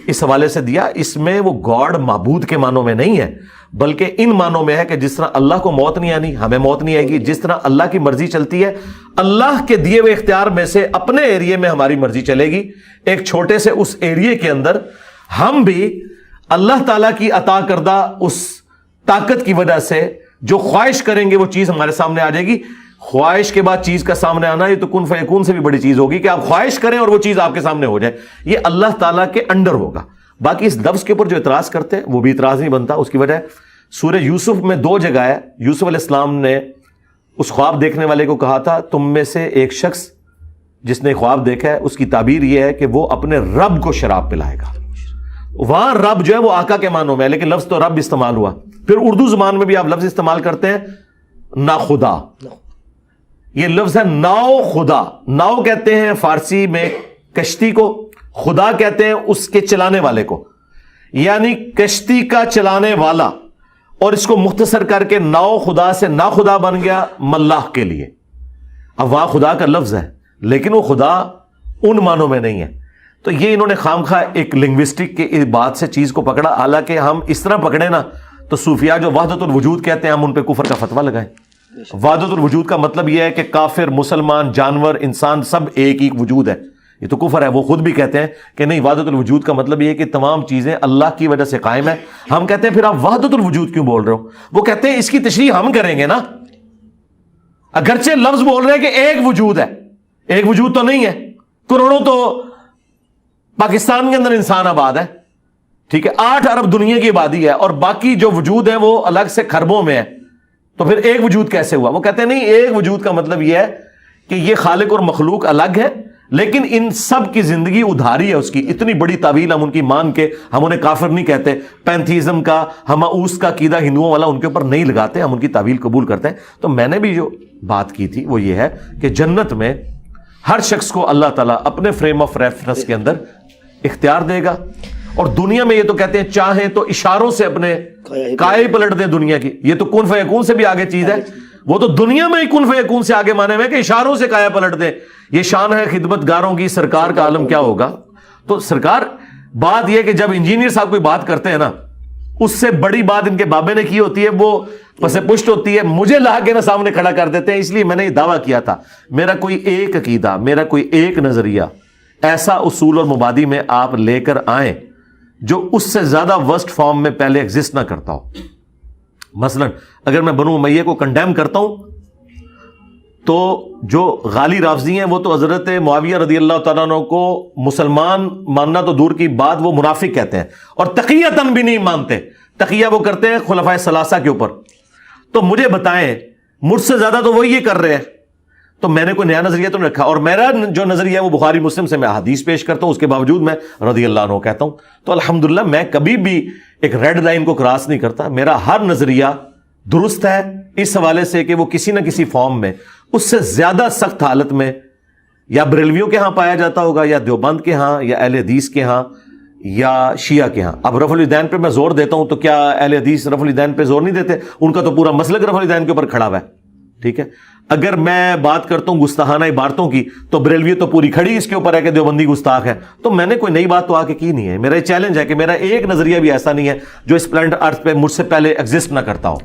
[SPEAKER 2] اس حوالے سے دیا, اس میں وہ گاڈ معبود کے معنوں میں نہیں ہے, بلکہ ان معنوں میں ہے کہ جس طرح اللہ کو موت نہیں آنی, ہمیں موت نہیں آئے گی. جس طرح اللہ کی مرضی چلتی ہے, اللہ کے دیے ہوئے اختیار میں سے اپنے ایریے میں ہماری مرضی چلے گی. ایک چھوٹے سے اس ایریے کے اندر ہم بھی اللہ تعالیٰ کی عطا کردہ اس طاقت کی وجہ سے جو خواہش کریں گے وہ چیز ہمارے سامنے آ جائے گی. خواہش کے بعد چیز کا سامنے آنا یہ تو کن فیکون سے بھی بڑی چیز ہوگی کہ آپ خواہش کریں اور وہ چیز آپ کے سامنے ہو جائے. یہ اللہ تعالیٰ کے انڈر ہوگا. باقی اس لفظ کے اوپر جو اعتراض کرتے ہیں وہ بھی اعتراض نہیں بنتا. اس کی وجہ سورہ یوسف میں 2 جگہ ہے, یوسف علیہ السلام نے اس خواب دیکھنے والے کو کہا تھا تم میں سے ایک شخص جس نے خواب دیکھا ہے اس کی تعبیر یہ ہے کہ وہ اپنے رب کو شراب پلائے گا. وہاں رب جو ہے وہ آقا کے معنوں میں ہے، لیکن لفظ تو رب استعمال ہوا. پھر اردو زبان میں بھی آپ لفظ استعمال کرتے ہیں نا خدا. یہ لفظ ہے ناؤ خدا. ناؤ کہتے ہیں فارسی میں کشتی کو، خدا کہتے ہیں اس کے چلانے والے کو، یعنی کشتی کا چلانے والا. اور اس کو مختصر کر کے ناؤ خدا سے نا خدا بن گیا ملاح کے لیے. اب وہاں خدا کا لفظ ہے لیکن وہ خدا ان معنوں میں نہیں ہے. تو یہ انہوں نے خامخواہ ایک لنگوسٹک کی بات سے چیز کو پکڑا. حالانکہ ہم اس طرح پکڑے نا تو صوفیاء جو وحدت الوجود کہتے ہیں ہم ان پہ کفر کا فتویٰ لگائیں. وحدت الوجود کا مطلب یہ ہے کہ کافر، مسلمان، جانور، انسان سب ایک ایک وجود ہے. یہ تو کفر ہے. وہ خود بھی کہتے ہیں کہ نہیں، وحدت الوجود کا مطلب یہ ہے کہ تمام چیزیں اللہ کی وجہ سے قائم ہے. ہم کہتے ہیں پھر آپ وحدت الوجود کیوں بول رہے ہو؟ وہ کہتے ہیں اس کی تشریح ہم کریں گے نا. اگرچہ لفظ بول رہے ہیں کہ ایک وجود ہے، ایک وجود تو نہیں ہے. کروڑوں تو پاکستان کے اندر انسان آباد ہے، ٹھیک ہے، 8 ارب دنیا کی آبادی ہے، اور باقی جو وجود ہے وہ الگ سے خربوں میں ہے. تو پھر ایک وجود کیسے ہوا؟ وہ کہتے ہیں نہیں، ایک وجود کا مطلب یہ ہے کہ یہ خالق اور مخلوق الگ ہے لیکن ان سب کی زندگی ادھاری ہے اس کی. اتنی بڑی تعویل ہم ان کی مان کے ہم انہیں کافر نہیں کہتے. پینتھیزم کا، ہماؤس کا عقیدہ ہندوؤں والا ان کے اوپر نہیں لگاتے، ہم ان کی تعویل قبول کرتے ہیں. تو میں نے بھی جو بات کی تھی وہ یہ ہے کہ جنت میں ہر شخص کو اللہ تعالیٰ اپنے فریم آف ریفرنس کے اندر اختیار دے گا. اور دنیا میں یہ تو کہتے ہیں چاہیں تو اشاروں سے اپنے کائے پلٹ دیں دنیا کی. یہ تو کن فیکون سے بھی آگے چیز ہے. وہ تو دنیا میں ہی کن فیکون سے آگے مانے ہوئے کہ اشاروں سے کائے پلٹ دیں. یہ شان ہے خدمت گاروں کی، سرکار کا عالم کیا ہوگا. تو سرکار بات یہ کہ جب انجینئر صاحب کوئی بات کرتے ہیں نا، اس سے بڑی بات ان کے بابے نے کی ہوتی ہے، وہ پس پشت ہوتی ہے، مجھے لا کے نا سامنے کھڑا کر دیتے ہیں. اس لیے میں نے یہ دعویٰ کیا تھا میرا کوئی ایک عقیدہ، میرا کوئی ایک نظریہ، ایسا اصول اور مبادی میں آپ لے کر آئیں جو اس سے زیادہ ورسٹ فارم میں پہلے ایگزسٹ نہ کرتا ہو. مثلا اگر میں بنو امیہ کو کنڈیم کرتا ہوں تو جو غالی رافضی ہیں وہ تو حضرت معاویہ رضی اللہ تعالیٰ عنہ کو مسلمان ماننا تو دور کی بات، وہ منافق کہتے ہیں اور تقیۃً بھی نہیں مانتے. تقیہ وہ کرتے ہیں خلفائے ثلاثہ کے اوپر. تو مجھے بتائیں مجھ سے زیادہ تو وہ یہ کر رہے ہیں. تو میں نے کوئی نیا نظریہ تو نہیں رکھا، اور میرا جو نظریہ ہے وہ بخاری مسلم سے میں حدیث پیش کرتا ہوں، اس کے باوجود میں رضی اللہ عنہ کہتا ہوں. تو الحمدللہ میں کبھی بھی ایک ریڈ لائن کو کراس نہیں کرتا. میرا ہر نظریہ درست ہے اس حوالے سے کہ وہ کسی نہ کسی فارم میں اس سے زیادہ سخت حالت میں یا بریلویوں کے ہاں پایا جاتا ہوگا، یا دیوبند کے ہاں، یا اہل حدیث کے ہاں، یا شیعہ کے ہاں. اب رفع الیدین پہ میں زور دیتا ہوں تو کیا اہل حدیث رفع الیدین پہ زور نہیں دیتے؟ ان کا تو پورا مسلک رفع الیدین کے اوپر کھڑا ہوا ہے. ٹھیک ہے، اگر میں بات کرتا ہوں گستاخانہ عبارتوں کی تو بریلوی تو پوری کھڑی اس کے اوپر ہے کہ دیوبندی گستاخ ہے. تو میں نے کوئی نئی بات تو آ کے کی نہیں ہے. میرا یہ چیلنج ہے کہ میرا ایک نظریہ بھی ایسا نہیں ہے جو اس پلانٹ ارتھ پہ مجھ سے پہلے ایگزسٹ نہ کرتا ہو.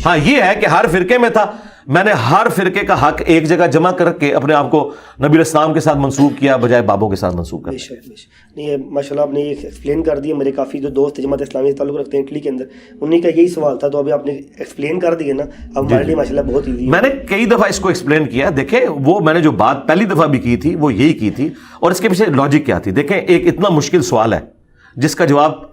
[SPEAKER 2] ہاں یہ ہے کہ ہر فرقے میں تھا، میں نے ہر فرقے کا حق ایک جگہ جمع کر کے اپنے آپ کو نبی علیہ السلام کے ساتھ منسوب کیا بجائے بابوں کے ساتھ منسوب کرنے.
[SPEAKER 1] نہیں ماشاء اللہ آپ نے یہ ایکسپلین کر دیا. میرے کافی جو دوست جماعت اسلامی سے تعلق رکھتے ہیں اٹلی کے اندر، انہیں کا یہی سوال تھا، تو ابھی آپ نے ایکسپلین کر دیا نا، اب ہمارے لیے ماشاء اللہ بہت ایزی.
[SPEAKER 2] میں نے کئی دفعہ اس کو ایکسپلین کیا. دیکھیں وہ میں نے جو بات پہلی دفعہ بھی کی تھی وہ یہی کی تھی، اور اس کے پیچھے لاجک کیا تھی. دیکھیں ایک اتنا مشکل سوال ہے جس کا جواب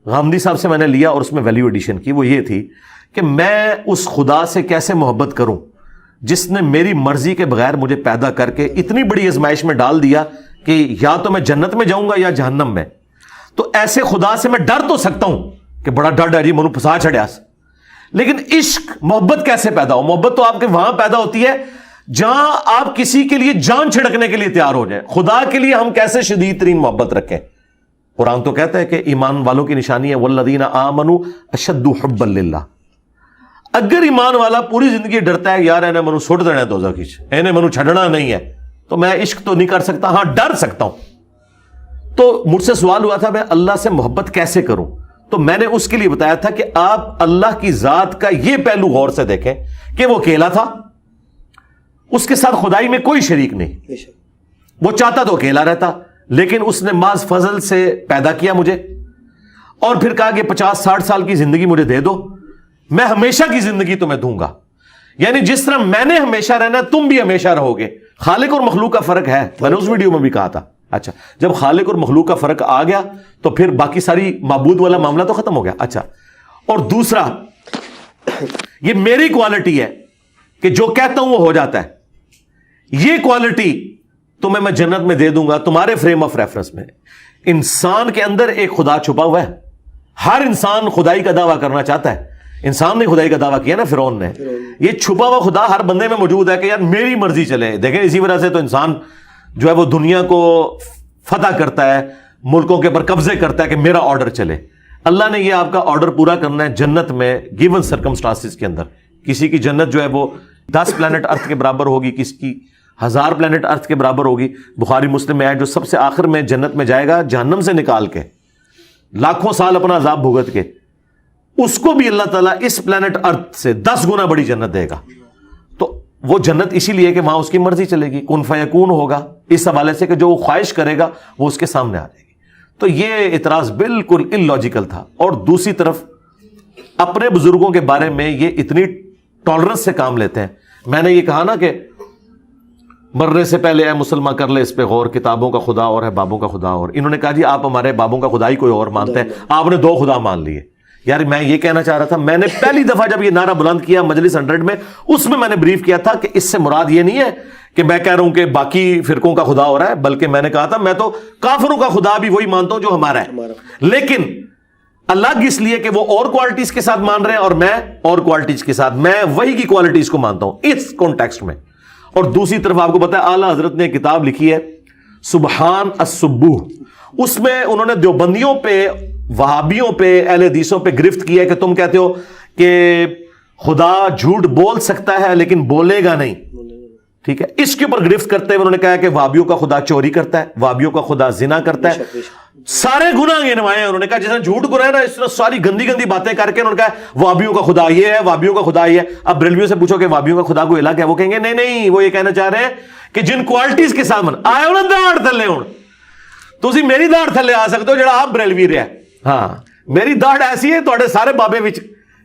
[SPEAKER 2] غامدی صاحب سے میں نے لیا اور اس میں ویلیو ایڈیشن کی. وہ یہ تھی کہ میں اس خدا سے کیسے محبت کروں جس نے میری مرضی کے بغیر مجھے پیدا کر کے اتنی بڑی آزمائش میں ڈال دیا کہ یا تو میں جنت میں جاؤں گا یا جہنم میں. تو ایسے خدا سے میں ڈر تو سکتا ہوں کہ بڑا ڈر ہے جی منو پھسا چھڑیا، لیکن عشق محبت کیسے پیدا ہو؟ محبت تو آپ کے وہاں پیدا ہوتی ہے جہاں آپ کسی کے لیے جان چھڑکنے کے لیے تیار ہو جائیں. خدا کے لیے ہم کیسے شدید ترین محبت رکھیں؟ قرآن تو کہتا ہے کہ ایمان والوں کی نشانی ہے والذین آمنوا اشد حبا للہ. اگر ایمان والا پوری زندگی ڈرتا ہے یار انہیں منو سٹ دینا ہے دوزخ وچ، انہیں منو چھڈنا نہیں ہے، تو میں عشق تو نہیں کر سکتا، ہاں ڈر سکتا ہوں. تو مجھ سے سوال ہوا تھا میں اللہ سے محبت کیسے کروں؟ تو میں نے اس کے لیے بتایا تھا کہ آپ اللہ کی ذات کا یہ پہلو غور سے دیکھیں کہ وہ اکیلا تھا، اس کے ساتھ خدائی میں کوئی شریک نہیں. وہ چاہتا تو اکیلا رہتا، لیکن اس نے محض فضل سے پیدا کیا مجھے، اور پھر کہا کہ 50-60 سال کی زندگی مجھے دے دو، میں ہمیشہ کی زندگی تمہیں دوں گا. یعنی جس طرح میں نے ہمیشہ رہنا تم بھی ہمیشہ رہو گے. خالق اور مخلوق کا فرق ہے، میں نے اس ویڈیو میں بھی کہا تھا. اچھا جب خالق اور مخلوق کا فرق آ گیا تو پھر باقی ساری معبود والا معاملہ تو ختم ہو گیا. اچھا اور دوسرا یہ میری کوالٹی ہے کہ جو کہتا ہوں وہ ہو جاتا ہے، یہ کوالٹی تمہیں میں جنت میں دے دوں گا تمہارے فریم آف ریفرنس میں۔ انسان کے اندر ایک خدا چھپا ہوا ہے، ہر انسان خدائی کا دعویٰ کرنا چاہتا ہے، انسان نے خدائی کا دعویٰ کیا نا فرعون نے، یہ چھپا ہوا خدا ہر بندے میں موجود ہے کہ یار میری مرضی چلے۔ دیکھیں اسی وجہ سے تو انسان جو ہے وہ دنیا کو فتح کرتا ہے، ملکوں کے اوپر قبضے کرتا ہے کہ میرا آرڈر چلے۔ اللہ نے یہ آپ کا آرڈر پورا کرنا ہے جنت میں گیون سرکمسٹانسز کے اندر۔ کسی کی جنت جو ہے وہ 10 پلانٹ ارتھ کے برابر ہوگی، کسی کی 1000 پلانٹ ارتھ کے برابر ہوگی۔ بخاری مسلم میں ہے جو سب سے آخر میں جنت میں جائے گا جہنم سے نکال کے لاکھوں سال اپنا عذاب بھگت کے، اس کو بھی اللہ تعالیٰ اس پلانٹ ارتھ سے 10 گنا بڑی جنت دے گا۔ تو وہ جنت اسی لیے کہ وہاں اس کی مرضی چلے گی، کن فیکون ہوگا، اس حوالے سے کہ جو وہ خواہش کرے گا وہ اس کے سامنے آ جائے گی۔ تو یہ اعتراض بالکل اللاجیکل تھا۔ اور دوسری طرف اپنے بزرگوں کے بارے میں یہ اتنی ٹالرنس سے کام لیتے ہیں۔ میں نے یہ کہا نا کہ مرنے سے پہلے اے مسلمان کر لے اس پہ غور، کتابوں کا خدا اور ہے بابوں کا خدا اور۔ انہوں نے کہا جی آپ ہمارے بابوں کا خدا ہی کوئی اور مانتے ہیں، آپ نے 2 خدا مان لیے۔ یار میں یہ کہنا چاہ رہا تھا، میں نے پہلی دفعہ جب یہ نعرہ بلند کیا مجلس 100 میں، اس میں نے بریف کیا تھا کہ اس سے مراد یہ نہیں ہے کہ میں کہہ رہا ہوں کہ باقی فرقوں کا خدا ہو رہا ہے، بلکہ میں نے کہا تھا میں تو کافروں کا خدا بھی وہی مانتا ہوں جو ہمارا ہے، لیکن الگ اس لیے کہ وہ اور کوالٹیز کے ساتھ مان رہے ہیں اور میں اور کوالٹیز کے ساتھ، میں وہی کی کوالٹیز کو مانتا ہوں اس کانٹیکسٹ میں۔ اور دوسری طرف آپ کو پتا ہے اعلیٰ حضرت نے ایک کتاب لکھی ہے سبحان السبوح، اس میں انہوں نے دیوبندیوں پہ، وہابیوں پہ، اہل حدیثوں پہ گرفت کی ہے کہ تم کہتے ہو کہ خدا جھوٹ بول سکتا ہے لیکن بولے گا نہیں، ٹھیک ہے۔ اس کے اوپر گرفت کرتے ہوئے انہوں نے کہا کہ وہابیوں کا خدا چوری کرتا ہے، وہابیوں کا خدا زنا کرتا ہے، سارے گناہ گنوائے ہیں۔ انہوں نے کہا جس نے جھوٹ گناہ نا اس طرح ساری گندی گندی باتیں کر کے انہوں نے کہا وہابیوں کا خدا یہ ہے، وہابیوں کا خدا یہ ہے۔ اب بریلویوں سے پوچھو کہ وہابیوں کا خدا کوئی الگ ہے، وہ کہیں گے نہیں نہیں، وہ یہ کہنا چاہ رہے ہیں کہ جن کوالٹیز کے سامنے آئے ہو نا داڑھ تھلے ہوں، تسی میری داڑھ تھلے آ سکتے ہو جڑا آپ بریلوی رہے، ہاں میری داڑھ ایسی ہے تھوڑے سارے بابے وچ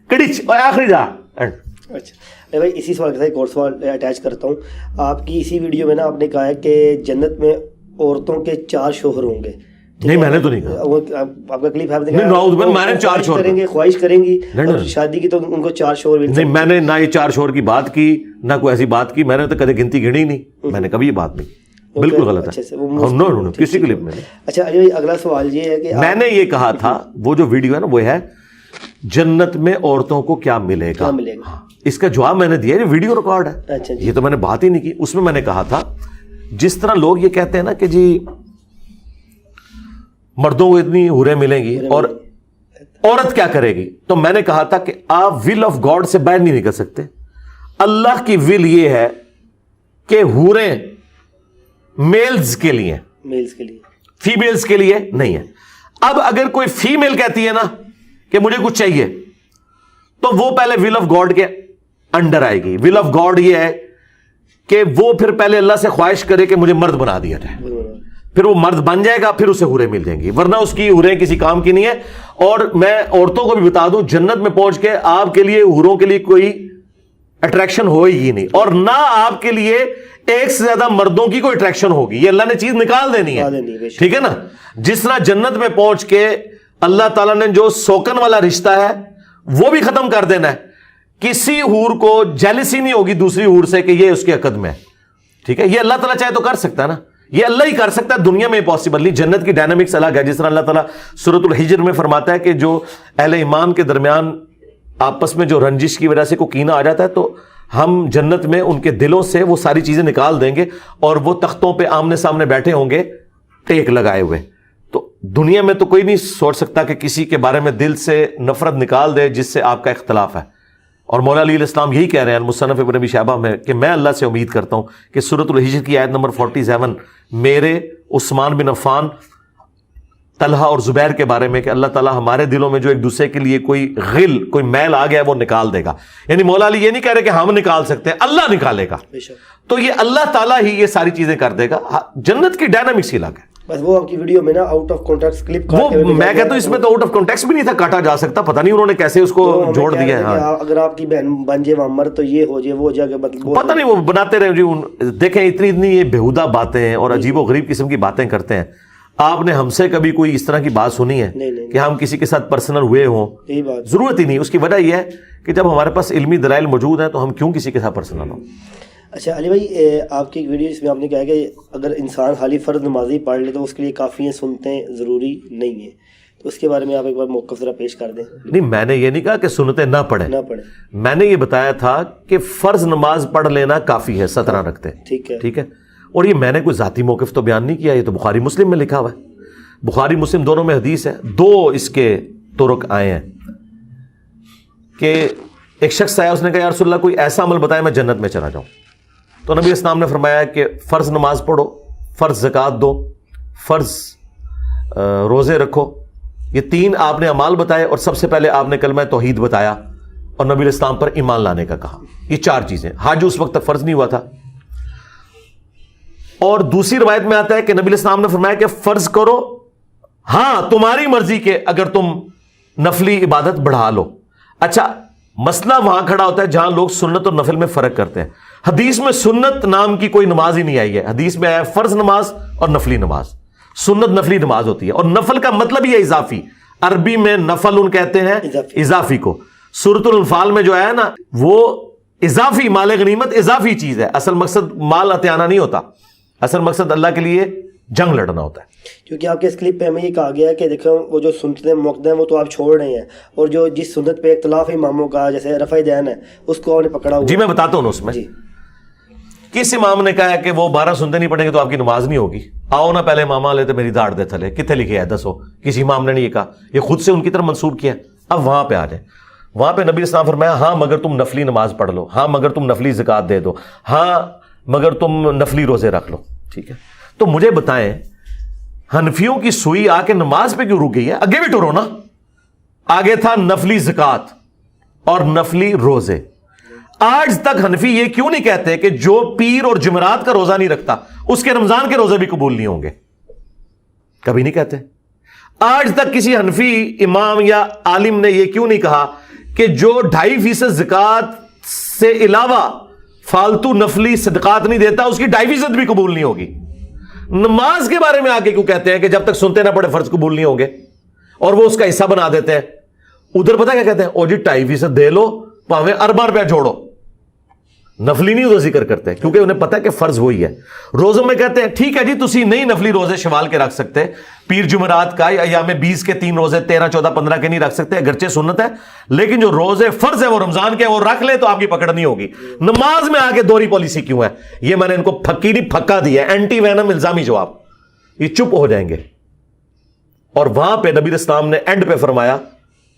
[SPEAKER 2] کڑچ اور آخری جا۔
[SPEAKER 1] اچھا بھائی اسی سوال کے ساتھ ایک اور سوال اٹیچ کرتا ہوں۔ آپ کی اسی ویڈیو میں نا آپ نے کہا ہے کہ جنت میں عورتوں کے 4 شوہر ہوں گے۔
[SPEAKER 2] نہیں میں نے تو نہیں کہا،
[SPEAKER 1] آپ کا کلپ ہے،
[SPEAKER 2] میں نے 4 شوہر
[SPEAKER 1] کریں گے، خواہش کریں گی شادی کی تو ان کو 4 شوہر ملتے ہیں۔
[SPEAKER 2] نہیں میں نے نہ یہ 4 شوہر کی بات کی نہ کوئی ایسی بات کی، میں نے تو کبھی گنتی گنی نہیں، میں نے کبھی یہ بات نہیں، بالکل غلط ہے، کسی کلپ میں نہیں۔
[SPEAKER 1] اچھا اگلا سوال یہ ہے کہ
[SPEAKER 2] میں نے یہ کہا تھا وہ جو ویڈیو ہے نا وہ ہے جنت میں عورتوں کو کیا ملے گا، اس کا جواب میں نے دیا، یہ ویڈیو ریکارڈ ہے، یہ تو میں نے بات ہی نہیں کی۔ اس میں میں نے کہا تھا جس طرح لوگ یہ کہتے ہیں نا کہ جی مردوں کو اتنی حوریں ملیں گی اور عورت کیا کرے گی، تو میں نے کہا تھا کہ آپ ول آف گاڈ سے باہر نہیں نکل سکتے۔ اللہ کی ول یہ ہے کہ حوریں میلز کے لیے، فیمیلز کے لیے نہیں ہے۔ اب اگر کوئی فیمیل کہتی ہے نا کہ مجھے کچھ چاہیے تو وہ پہلے ول آف گاڈ کے انڈر آئے گی۔ ول آف گاڈ یہ ہے کہ وہ پھر پہلے اللہ سے خواہش کرے کہ مجھے مرد بنا دیا جائے، پھر وہ مرد بن جائے گا، پھر اسے حوریں مل جائیں گی، ورنہ اس کی حوریں کسی کام کی نہیں ہے۔ اور میں عورتوں کو بھی بتا دوں جنت میں پہنچ کے آپ کے لیے حوروں کے لیے کوئی اٹریکشن ہوئے گی نہیں، اور نہ آپ کے لیے ایک سے زیادہ مردوں کی کوئی اٹریکشن ہوگی، یہ اللہ نے چیز نکال دینی ہے، ٹھیک ہے نا۔ جس طرح جنت میں پہنچ کے اللہ تعالیٰ نے جو سوکن والا رشتہ ہے وہ بھی ختم کر دینا ہے، کسی حور کو جیلسی نہیں ہوگی دوسری حور سے کہ یہ اس کے عقد میں ہے، ٹھیک ہے۔ یہ اللہ تعالیٰ چاہے تو کر سکتا ہے نا، یہ اللہ ہی کر سکتا ہے، دنیا میں پاسبل نہیں۔ جنت کی ڈائنامکس الگ ہے، جس طرح اللہ تعالیٰ سورۃ الحجر میں فرماتا ہے کہ جو اہل ایمان کے درمیان آپس میں جو رنجش کی وجہ سے کوئی کینہ آ جاتا ہے تو ہم جنت میں ان کے دلوں سے وہ ساری چیزیں نکال دیں گے اور وہ تختوں پہ آمنے سامنے بیٹھے ہوں گے ٹیک لگائے ہوئے۔ تو دنیا میں تو کوئی نہیں سوچ سکتا کہ کسی کے بارے میں دل سے نفرت نکال دے جس سے آپ کا اختلاف ہے۔ اور مولا علی علیہ السلام یہی کہہ رہے ہیں مصنف ابن ابی شیبہ میں کہ میں اللہ سے امید کرتا ہوں کہ سورۃ الحجر کی آیت نمبر 47 میرے عثمان بن عفان، طلحہ اور زبیر کے بارے میں کہ اللہ تعالیٰ ہمارے دلوں میں جو ایک دوسرے کے لیے کوئی غل، کوئی میل آ گیا ہے وہ نکال دے گا۔ یعنی مولا علی یہ نہیں کہہ رہے کہ ہم نکال سکتے ہیں، اللہ نکالے گا، تو یہ اللہ تعالیٰ ہی یہ ساری چیزیں کر دے گا۔ جنت کی ڈائنامکس ہی الگ ہے۔
[SPEAKER 1] بس وہ آپ کی ویڈیو میں نا آؤٹ آف کانٹیکسٹ کلپ
[SPEAKER 2] وہ میں کہتا ہوں اس میں تو آؤٹ آف کانٹیکسٹ بھی نہیں تھا، کاٹا جا سکتا، پتہ نہیں انہوں نے کیسے اس کو جوڑ دیا ہے۔
[SPEAKER 1] اگر آپ کی بہن بن جائے وامر تو یہ ہو جائے وہ جگہ،
[SPEAKER 2] پتہ نہیں وہ بناتے رہے جی۔ دیکھیں اتنی یہ بےہودہ باتیں اور عجیب و غریب قسم کی باتیں کرتے ہیں۔ آپ نے ہم سے کبھی کوئی اس طرح کی بات سنی ہے کہ ہم کسی کے ساتھ پرسنل ہوئے ہوں؟ ضرورت ہی نہیں۔ اس کی وجہ یہ ہے کہ جب ہمارے پاس علمی دلائل موجود ہیں تو ہم کیوں کسی کے ساتھ پرسنل ہوں.
[SPEAKER 1] اچھا علی بھائی، آپ کی ایک ویڈیو جس میں آپ نے کہا کہ اگر انسان خالی فرض نمازی پڑھ لے تو اس کے لیے کافی ہیں، سنتیں ضروری نہیں ہیں، تو اس کے بارے میں آپ ایک بار موقف ذرا پیش کر دیں.
[SPEAKER 2] نہیں، میں نے یہ نہیں کہا کہ سنتیں نہ پڑھیں، میں نے یہ بتایا تھا کہ فرض نماز پڑھ لینا کافی ہے 17 رکعتیں. ٹھیک ہے. اور یہ میں نے کوئی ذاتی موقف تو بیان نہیں کیا، یہ تو بخاری مسلم میں لکھا ہوا ہے. بخاری مسلم دونوں میں حدیث ہے. 2 اس کے طرق آئے ہیں کہ ایک شخص آیا، اس نے کہا یا رسول اللہ کوئی ایسا عمل بتائے میں جنت میں چلا جاؤں. تو نبی اسلام نے فرمایا کہ فرض نماز پڑھو، فرض زکوٰۃ دو، فرض روزے رکھو. یہ 3 آپ نے اعمال بتائے اور سب سے پہلے آپ نے کلمہ توحید بتایا اور نبی اسلام پر ایمان لانے کا کہا. یہ 4 چیزیں. حج اس وقت تک فرض نہیں ہوا تھا. اور دوسری روایت میں آتا ہے کہ نبی اسلام نے فرمایا کہ فرض کرو، ہاں تمہاری مرضی کے اگر تم نفلی عبادت بڑھا لو. اچھا، مسئلہ وہاں کھڑا ہوتا ہے جہاں لوگ سنت اور نفل میں فرق کرتے ہیں. حدیث میں سنت نام کی کوئی نماز ہی نہیں آئی ہے. حدیث میں آیا فرض نماز اور نفلی نماز. سنت نفلی نماز ہوتی ہے، اور نفل کا مطلب ہی ہے اضافی. عربی میں نفل ان کہتے ہیں اضافی کو. سورۃ الانفال میں جو ہے نا وہ اضافی مال غنیمت اضافی چیز ہے. اصل مقصد مال عطیانہ نہیں ہوتا، اصل مقصد اللہ کے لیے جنگ لڑنا ہوتا ہے.
[SPEAKER 1] کیونکہ آپ کے اس کلپ پہ ہمیں یہ کہا گیا ہے کہ دیکھو وہ جو سنتیں موقع ہیں وہ تو آپ چھوڑ رہے ہیں، اور جو جس سنت پہ اختلاف اماموں کا جیسے رفع دین ہے اس کو آپ نے پکڑا ہوا.
[SPEAKER 2] جی میں بتاتا ہوں اس میں. کس امام نے کہا ہے کہ وہ 12 سنتے نہیں پڑھیں گے تو آپ کی نماز نہیں ہوگی؟ آؤ نا پہلے امام لے تو میری داڑھ دے تھلے. کتنے لکھے ہے؟ 10 ہو. کسی امام نے نہیں یہ کہا، یہ خود سے ان کی طرف منسوب کیا. اب وہاں پہ آ جائیں. وہاں پہ نبی اسلام فرمایا ہاں مگر تم نفلی نماز پڑھ لو، ہاں مگر تم نفلی زکوٰۃ دے دو، ہاں مگر تم نفلی روزے رکھ لو. ٹھیک ہے. تو مجھے بتائیں حنفیوں کی سوئی آ کے نماز پہ کیوں رک گئی ہے؟ آگے بھی ٹورو نا. آگے تھا نفلی زکوٰۃ اور نفلی روزے. آج تک حنفی یہ کیوں نہیں کہتے کہ جو پیر اور جمعرات کا روزہ نہیں رکھتا اس کے رمضان کے روزے بھی قبول نہیں ہوں گے؟ کبھی نہیں کہتے. آج تک کسی حنفی امام یا عالم نے یہ کیوں نہیں کہا کہ جو 2.5% زکوٰۃ سے علاوہ فالتو نفلی صدقات نہیں دیتا اس کی 2.5% بھی قبول نہیں ہوگی؟ نماز کے بارے میں آگے کیوں کہتے ہیں کہ جب تک سنتے نہ پڑے فرض قبول نہیں ہوں گے، اور وہ اس کا حصہ بنا دیتے ہیں. ادھر پتہ کیا کہتے ہیں؟ او جی 2.5% دے لو، پاویں ارباں روپیہ جوڑو. نفلی نہیں ادھر ذکر کرتے کیونکہ انہیں پتہ ہے کہ فرض وہی ہے. روزوں میں کہتے ہیں ٹھیک ہے جی تسی نہیں نفلی روزے شوال کے رکھ سکتے، پیر جمعرات کا یا ایام 20 کے 3 روزے 13 14 15 کے نہیں رکھ سکتے، اگرچہ سنت ہے، لیکن جو روزے فرض ہے وہ رمضان کے وہ رکھ لے تو آپ کی پکڑ نہیں ہوگی. نماز میں آگے دوہری پالیسی کیوں ہے؟ یہ میں نے ان کو پھکی نہیں پھکا دیا ہے، اینٹی وینم الزامی جواب. یہ چپ ہو جائیں گے. اور وہاں پہ نبی اسلام نے اینڈ پہ فرمایا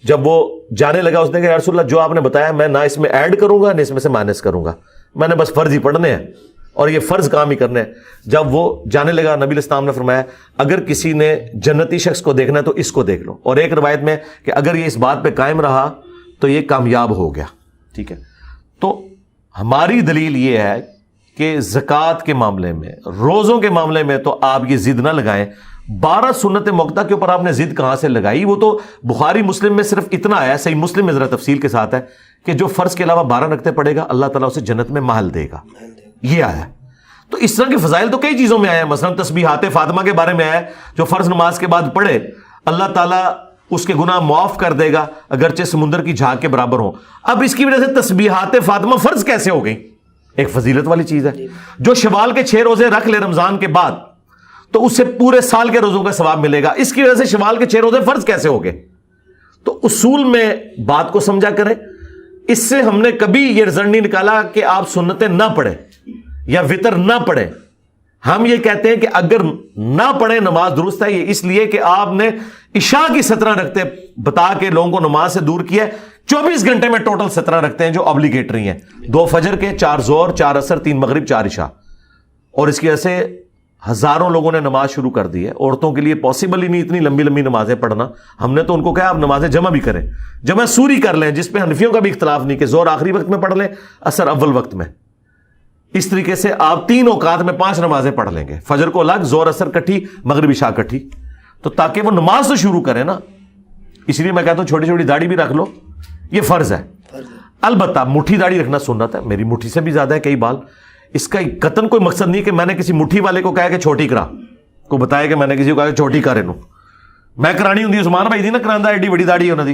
[SPEAKER 2] جب وہ جانے لگا، اس نے کہا یا رسول اللہ جو آپ نے بتایا میں نہ اس میں ایڈ کروں گا نہ اس میں سے مائنس کروں گا، میں نے بس فرض ہی پڑھنے ہیں اور یہ فرض کام ہی کرنے ہیں. جب وہ جانے لگا نبی اسلام نے فرمایا اگر کسی نے جنتی شخص کو دیکھنا ہے تو اس کو دیکھ لو، اور ایک روایت میں کہ اگر یہ اس بات پہ قائم رہا تو یہ کامیاب ہو گیا. ٹھیک ہے. تو ہماری دلیل یہ ہے کہ زکوٰۃ کے معاملے میں، روزوں کے معاملے میں تو آپ یہ ضد نہ لگائیں. 12 سنت موقتہ کے اوپر آپ نے ضد کہاں سے لگائی؟ وہ تو بخاری مسلم میں صرف اتنا آیا، صحیح مسلم میں ذرا تفصیل کے ساتھ ہے کہ جو فرض کے علاوہ 12 رکعتیں پڑھے گا اللہ تعالیٰ اسے جنت میں محل دے گا. یہ آیا. تو اس طرح کے فضائل تو کئی چیزوں میں آئے ہیں. مثلا تسبیحات فاطمہ کے بارے میں آیا جو فرض نماز کے بعد پڑھے اللہ تعالیٰ اس کے گناہ معاف کر دے گا اگرچہ سمندر کی جھاگ کے برابر ہوں. اب اس کی وجہ سے تسبیحات فاطمہ فرض کیسے ہو گئی؟ ایک فضیلت والی چیز ہے. جو شوال کے 6 روزے رکھ لے رمضان کے بعد تو اس سے پورے سال کے روزوں کا ثواب ملے گا. اس کی وجہ سے شوال کے 6 روزے فرض کیسے ہو گئے؟ تو اصول میں بات کو سمجھا کریں. اس سے ہم نے کبھی یہ رزلٹ نہیں نکالا کہ آپ سنتیں نہ پڑھیں یا وطر نہ پڑھیں. ہم یہ کہتے ہیں کہ اگر نہ پڑھیں نماز درست ہے. یہ اس لیے کہ آپ نے عشاء کی 17 رکھتے بتا کے لوگوں کو نماز سے دور کیا ہے. 24 گھنٹے میں ٹوٹل 17 رکھتے ہیں جو ابلیگیٹری ہیں، 2 فجر کے، 4 ظہر، 4 عصر، 3 مغرب، 4 عشاء. اور اس کی وجہ سے ہزاروں لوگوں نے نماز شروع کر دی ہے. عورتوں کے لیے پاسبل ہی نہیں اتنی لمبی لمبی نمازیں پڑھنا. ہم نے تو ان کو کہا آپ نمازیں جمع بھی کریں، جمع سوری کر لیں، جس پہ حنفیوں کا بھی اختلاف نہیں کہ ظہر آخری وقت میں پڑھ لیں، عصر اول وقت میں. اس طریقے سے آپ 3 اوقات میں 5 نمازیں پڑھ لیں گے، فجر کو الگ، ظہر عصر کٹھی، مغرب عشاء کٹھی. تو تاکہ وہ نماز تو شروع کریں نا. اس لیے میں کہتا ہوں چھوٹی چھوٹی داڑھی بھی رکھ لو، یہ فرض ہے. البتہ مٹھی داڑھی رکھنا سنت ہے. میری مٹھی سے بھی زیادہ ہے کئی بال. اس کا قطن کوئی مقصد نہیں کہ میں نے کسی مٹھی والے کو کہا کہ چھوٹی کرا، کو بتایا کہ میں نے کسی کو کہا کہ چھوٹی کرے نو میں کرانی ہوں. عثمان بھائی دی نا کراندہ ایڈی بڑی داڑھی انہوں دی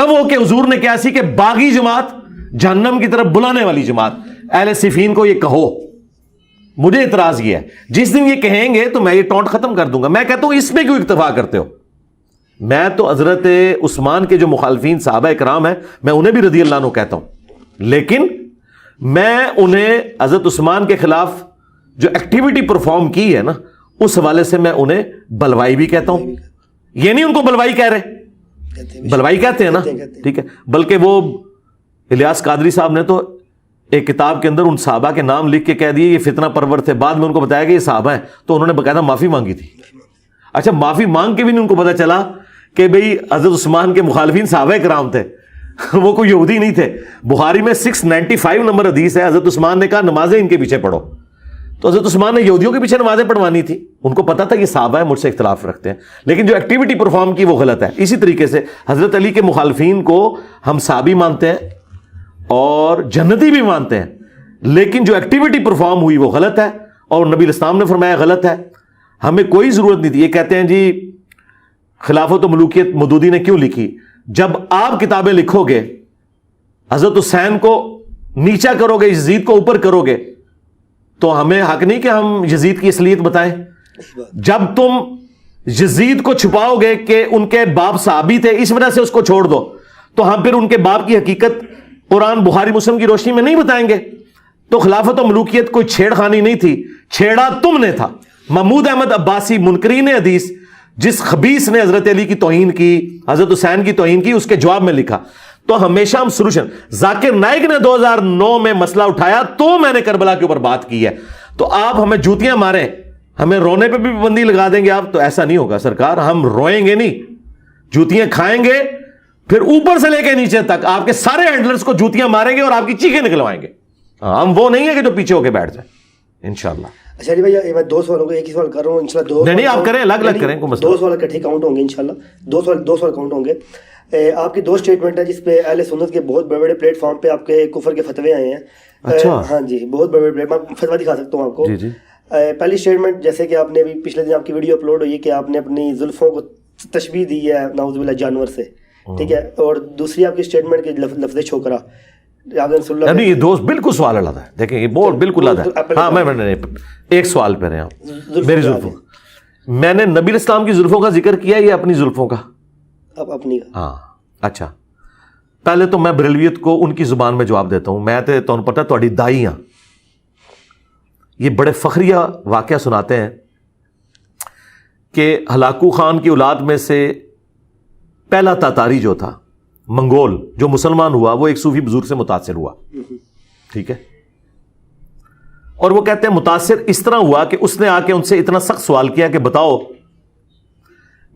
[SPEAKER 2] کہو کہ حضور نے کیا سی کہ باغی جماعت جہنم کی طرف بلانے والی جماعت اہل صفین کو یہ کہو. مجھے اعتراض یہ ہے جس دن یہ کہیں گے تو میں یہ ٹونٹ ختم کر دوں گا. میں کہتا ہوں اس میں کیوں اکتفا کرتے ہو؟ میں تو حضرت عثمان کے جو مخالفین صحابہ کرام ہیں میں انہیں بھی رضی اللہ عنہ کہتا ہوں, لیکن میں انہیں حضرت عثمان کے خلاف جو ایکٹیویٹی پرفارم کی ہے نا اس حوالے سے میں انہیں بلوائی بھی کہتا ہوں. یہ نہیں ان کو بلوائی کہہ رہے, بلوائی کہتے ہیں نا, ٹھیک ہے. بلکہ وہ الیاس قادری صاحب نے تو ایک کتاب کے اندر ان صحابہ کے نام لکھ کے کہہ دیے یہ فتنہ پرور تھے. بعد میں ان کو بتایا کہ یہ صحابہ ہیں تو انہوں نے باقاعدہ معافی مانگی تھی. اچھا معافی مانگ کے بھی نہیں ان کو پتا چلا کہ بھئی حضرت عثمان کے مخالفین صحابہ کرام تھے, وہ کوئی یہودی نہیں تھے. بخاری میں 695 نمبر حدیث ہے, حضرت عثمان نے کہا نمازیں ان کے پیچھے پڑھو. تو حضرت عثمان نے یہودیوں کے پیچھے نمازیں پڑھوانی تھی. ان کو پتا تھا یہ صحابہ ہیں, مجھ سے اختلاف رکھتے ہیں, لیکن جو ایکٹیویٹی پرفارم کی وہ غلط ہے. اسی طریقے سے حضرت علی کے مخالفین کو ہم صحابی مانتے ہیں اور جنتی بھی مانتے ہیں, لیکن جو ایکٹیویٹی پرفارم ہوئی وہ غلط ہے اور نبی الاسلام نے فرمایا غلط ہے. ہمیں کوئی ضرورت نہیں تھی. یہ کہتے ہیں جی خلافت و ملوکیت مودودی نے کیوں لکھی؟ جب آپ کتابیں لکھو گے حضرت حسین کو نیچا کرو گے, یزید کو اوپر کرو گے, تو ہمیں حق نہیں کہ ہم یزید کی اصلیت بتائیں. جب تم یزید کو چھپاؤ گے کہ ان کے باپ صحابی تھے اس وجہ سے اس کو چھوڑ دو, تو ہم پھر ان کے باپ کی حقیقت قرآن بخاری مسلم کی روشنی میں نہیں بتائیں گے. تو خلافت و ملوکیت کوئی چھیڑ خانی نہیں تھی, چھیڑا تم نے تھا. محمود احمد عباسی منکرین حدیث جس خبیث نے حضرت علی کی توہین کی, حضرت حسین کی توہین کی, اس کے جواب میں لکھا تو ہمیشہ ہم سولوشن. ذاکر نائک نے 2009 میں مسئلہ اٹھایا تو میں نے کربلا کے اوپر بات کی ہے. تو آپ ہمیں جوتیاں ماریں, ہمیں رونے پہ بھی پابندی لگا دیں گے آپ, تو ایسا نہیں ہوگا سرکار. ہم روئیں گے نہیں, جوتیاں کھائیں گے, پھر اوپر سے لے کے نیچے تک آپ کے سارے ہینڈلرز کو جوتیاں ماریں گے اور آپ کی چیخیں نکلوائیں گے. ہم وہ نہیں ہے کہ جو پیچھے ہو کے بیٹھ جائیں انشاءاللہ.
[SPEAKER 1] اچھا جی بھائی, میں 2 سوالوں کو ایک ہی سوال کر رہا ہوں انشاءاللہ. 2
[SPEAKER 2] نہیں آپ کریں, الگ الگ کریں, کوئی مسئلہ.
[SPEAKER 1] 2 سوال اکٹھے کاؤنٹ ہوں گے انشاءاللہ. 2 سوال کاؤنٹ ہوں گے. آپ کی 2 اسٹیٹمنٹ ہے جس پہ اہل سنت کے بہت بڑے بڑے پلیٹ فارم پہ آپ کے کفر کے فتوے آئے ہیں.
[SPEAKER 2] اچھا
[SPEAKER 1] ہاں جی, بہت بڑے بڑے, میں فتوا دکھا سکتا ہوں آپ کو. پہلی اسٹیٹمنٹ جیسے کہ آپ نے ابھی پچھلے دن آپ کی ویڈیو اپلوڈ ہوئی کہ آپ نے اپنی زلفوں کو تشبیہ دی ہے نعوذ باللہ جانور سے, ٹھیک ہے. اور دوسری آپ کی اسٹیٹمنٹ کے لفظ چھوکرا,
[SPEAKER 2] نہیں یہ دوست بالکل سوال الگ ہے. دیکھیں یہ بہت بالکل الگ ہے. ہاں میں ایک سوال پہ رہے ہیں میری زلفوں, میں نے نبی اسلام کی زلفوں کا ذکر کیا یا اپنی زلفوں کا؟
[SPEAKER 1] اپنی.
[SPEAKER 2] ہاں اچھا, پہلے تو میں بریلویت کو ان کی زبان میں جواب دیتا ہوں. میں تو تمہیں پتہ تھوڑی دائی ہاں. یہ بڑے فخریہ واقعہ سناتے ہیں کہ ہلاکو خان کی اولاد میں سے پہلا تاتاری جو تھا منگول جو مسلمان ہوا وہ ایک صوفی بزرگ سے متاثر ہوا, ٹھیک ہے. اور وہ کہتے ہیں متاثر اس طرح ہوا کہ اس نے آ کے ان سے اتنا سخت سوال کیا کہ بتاؤ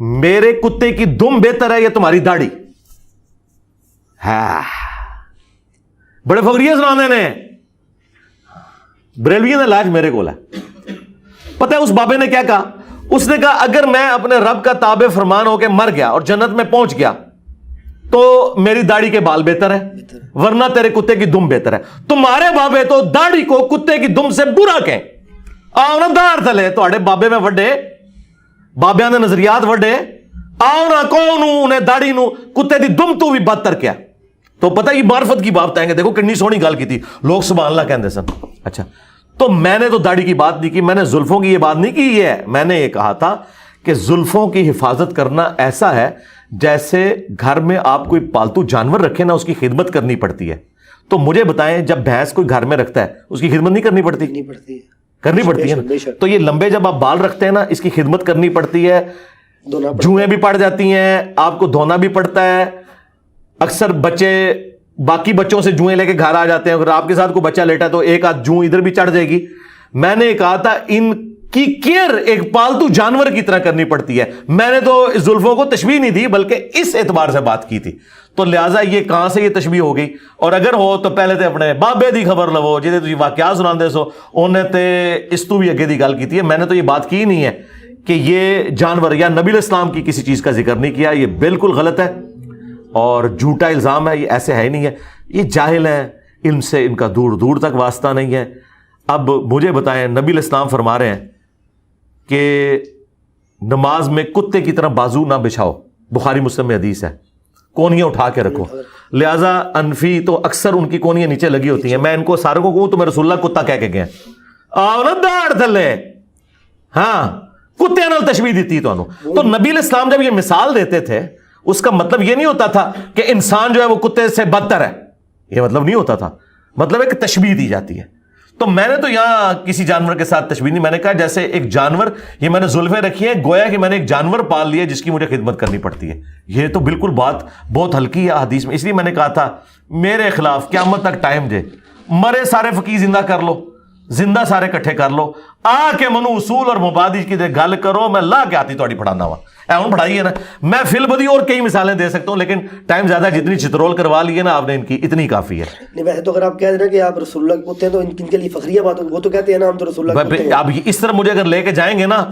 [SPEAKER 2] میرے کتے کی دم بہتر ہے یا تمہاری داڑھی؟ بڑے فخریہ سنانے نے. بریلوی نے لاج میرے کو ہے. پتہ ہے اس بابے نے کیا کہا؟ اس نے کہا اگر میں اپنے رب کا تابع فرمان ہو کے مر گیا اور جنت میں پہنچ گیا تو میری داڑھی کے بال بہتر ہے, ورنہ تیرے کتے کی دم بہتر ہے. تمہارے بابے تو داڑھی کو کتے کی دم سے برا کہیں. آؤ نا دار تلے تھوڑے بابے میں وڈے, بابیاں نے نظریات وڈے, آؤ نا کون انہیں داڑھی نو کتے دی دم تو بھی بدتر کیا. تو پتہ یہ معرفت کی بات آئیں گے. دیکھو کنی سونی گل کی تھی, لوگ سبحان اللہ کہندے سن. اچھا تو میں نے تو داڑھی کی بات نہیں کی, میں نے زلفوں کی یہ بات نہیں کی. یہ ہے میں نے یہ کہا تھا کہ زلفوں کی حفاظت کرنا ایسا ہے جیسے گھر میں آپ کوئی پالتو جانور رکھے نا اس کی خدمت کرنی پڑتی ہے. تو مجھے بتائیں جب بھینس کوئی گھر میں رکھتا ہے اس کی خدمت نہیں کرنی پڑتی؟ کرنی پڑتی ہے نا. تو یہ لمبے جب آپ بال رکھتے ہیں نا اس کی خدمت کرنی پڑتی ہے, جوئیں بھی پڑ جاتی ہیں, آپ کو دھونا بھی پڑتا ہے. اکثر بچے باقی بچوں سے جوئیں لے کے گھر آ جاتے ہیں, اگر آپ کے ساتھ کوئی بچہ لیٹا ہے تو ایک آدھ جوں ادھر بھی چڑھ جائے گی. میں نے کہا تھا ان کی کیئر ایک پالتو جانور کی طرح کرنی پڑتی ہے. میں نے تو زلفوں کو تشبیہ نہیں دی بلکہ اس اعتبار سے بات کی تھی. تو لہٰذا یہ کہاں سے یہ تشبیہ ہو گئی؟ اور اگر ہو تو پہلے تے اپنے بابے دی خبر لو جہاں تھی واقعات سناندے سو, انہیں تے اس تو بھی اگے دی گل کی ہے. میں نے تو یہ بات کی نہیں ہے کہ یہ جانور یا نبی اسلام کی کسی چیز کا ذکر نہیں کیا. یہ بالکل غلط ہے اور جھوٹا الزام ہے. یہ ایسے ہے نہیں ہے, یہ جاہل ہیں, علم سے ان کا دور دور تک واسطہ نہیں ہے. اب مجھے بتائیں, نبی اسلام فرما رہے ہیں کہ نماز میں کتے کی طرح بازو نہ بچھاؤ, بخاری مسلم میں حدیث ہے. کونیاں اٹھا کے رکھو. لہٰذا انفی تو اکثر ان کی کونیاں نیچے لگی ہوتی ہیں. میں ان کو ساروں کو کہوں تو میں رسول اللہ کتا کہہ کے گیا آؤ نا داڑ تھلے, ہاں کتے نال تشبیہ دیتی تو نبی علیہ السلام جب یہ مثال دیتے تھے اس کا مطلب یہ نہیں ہوتا تھا کہ انسان جو ہے وہ کتے سے بدتر ہے, یہ مطلب نہیں ہوتا تھا. مطلب ہے کہ تشبیہ دی جاتی ہے. تو میں نے تو یہاں کسی جانور کے ساتھ تشبیہ نہیں, میں نے کہا جیسے ایک جانور, یہ میں نے زلفیں رکھی ہیں گویا کہ میں نے ایک جانور پال لیا جس کی مجھے خدمت کرنی پڑتی ہے. یہ تو بالکل بات بہت ہلکی ہے حدیث میں. اس لیے میں نے کہا تھا میرے خلاف قیامت تک ٹائم دے, مرے سارے فقیر زندہ کر لو, زندہ سارے کٹھے کر لو, آ کے منو اصول اور مبادی کی گل کرو, میں لا کے آتی تھوڑی پڑھانا وا ہوں پڑھائی ہے نا. میں فل بدی اور کئی مثالیں دے سکتا ہوں لیکن ٹائم زیادہ, جتنی چترول کروا لی ہے نا آپ نے ان کی اتنی کافی ہے.
[SPEAKER 1] نہیں ویسے تو اگر آپ کہہ رہے ہیں کہ آپ رسول اللہ کے کتے ہیں تو ان کے لیے فخریہ بات ہو, وہ تو کہتے ہیں نا ہم تو رسول اللہ کے کتے ہیں.
[SPEAKER 2] اب اس طرح مجھے اگر لے کے جائیں گے نا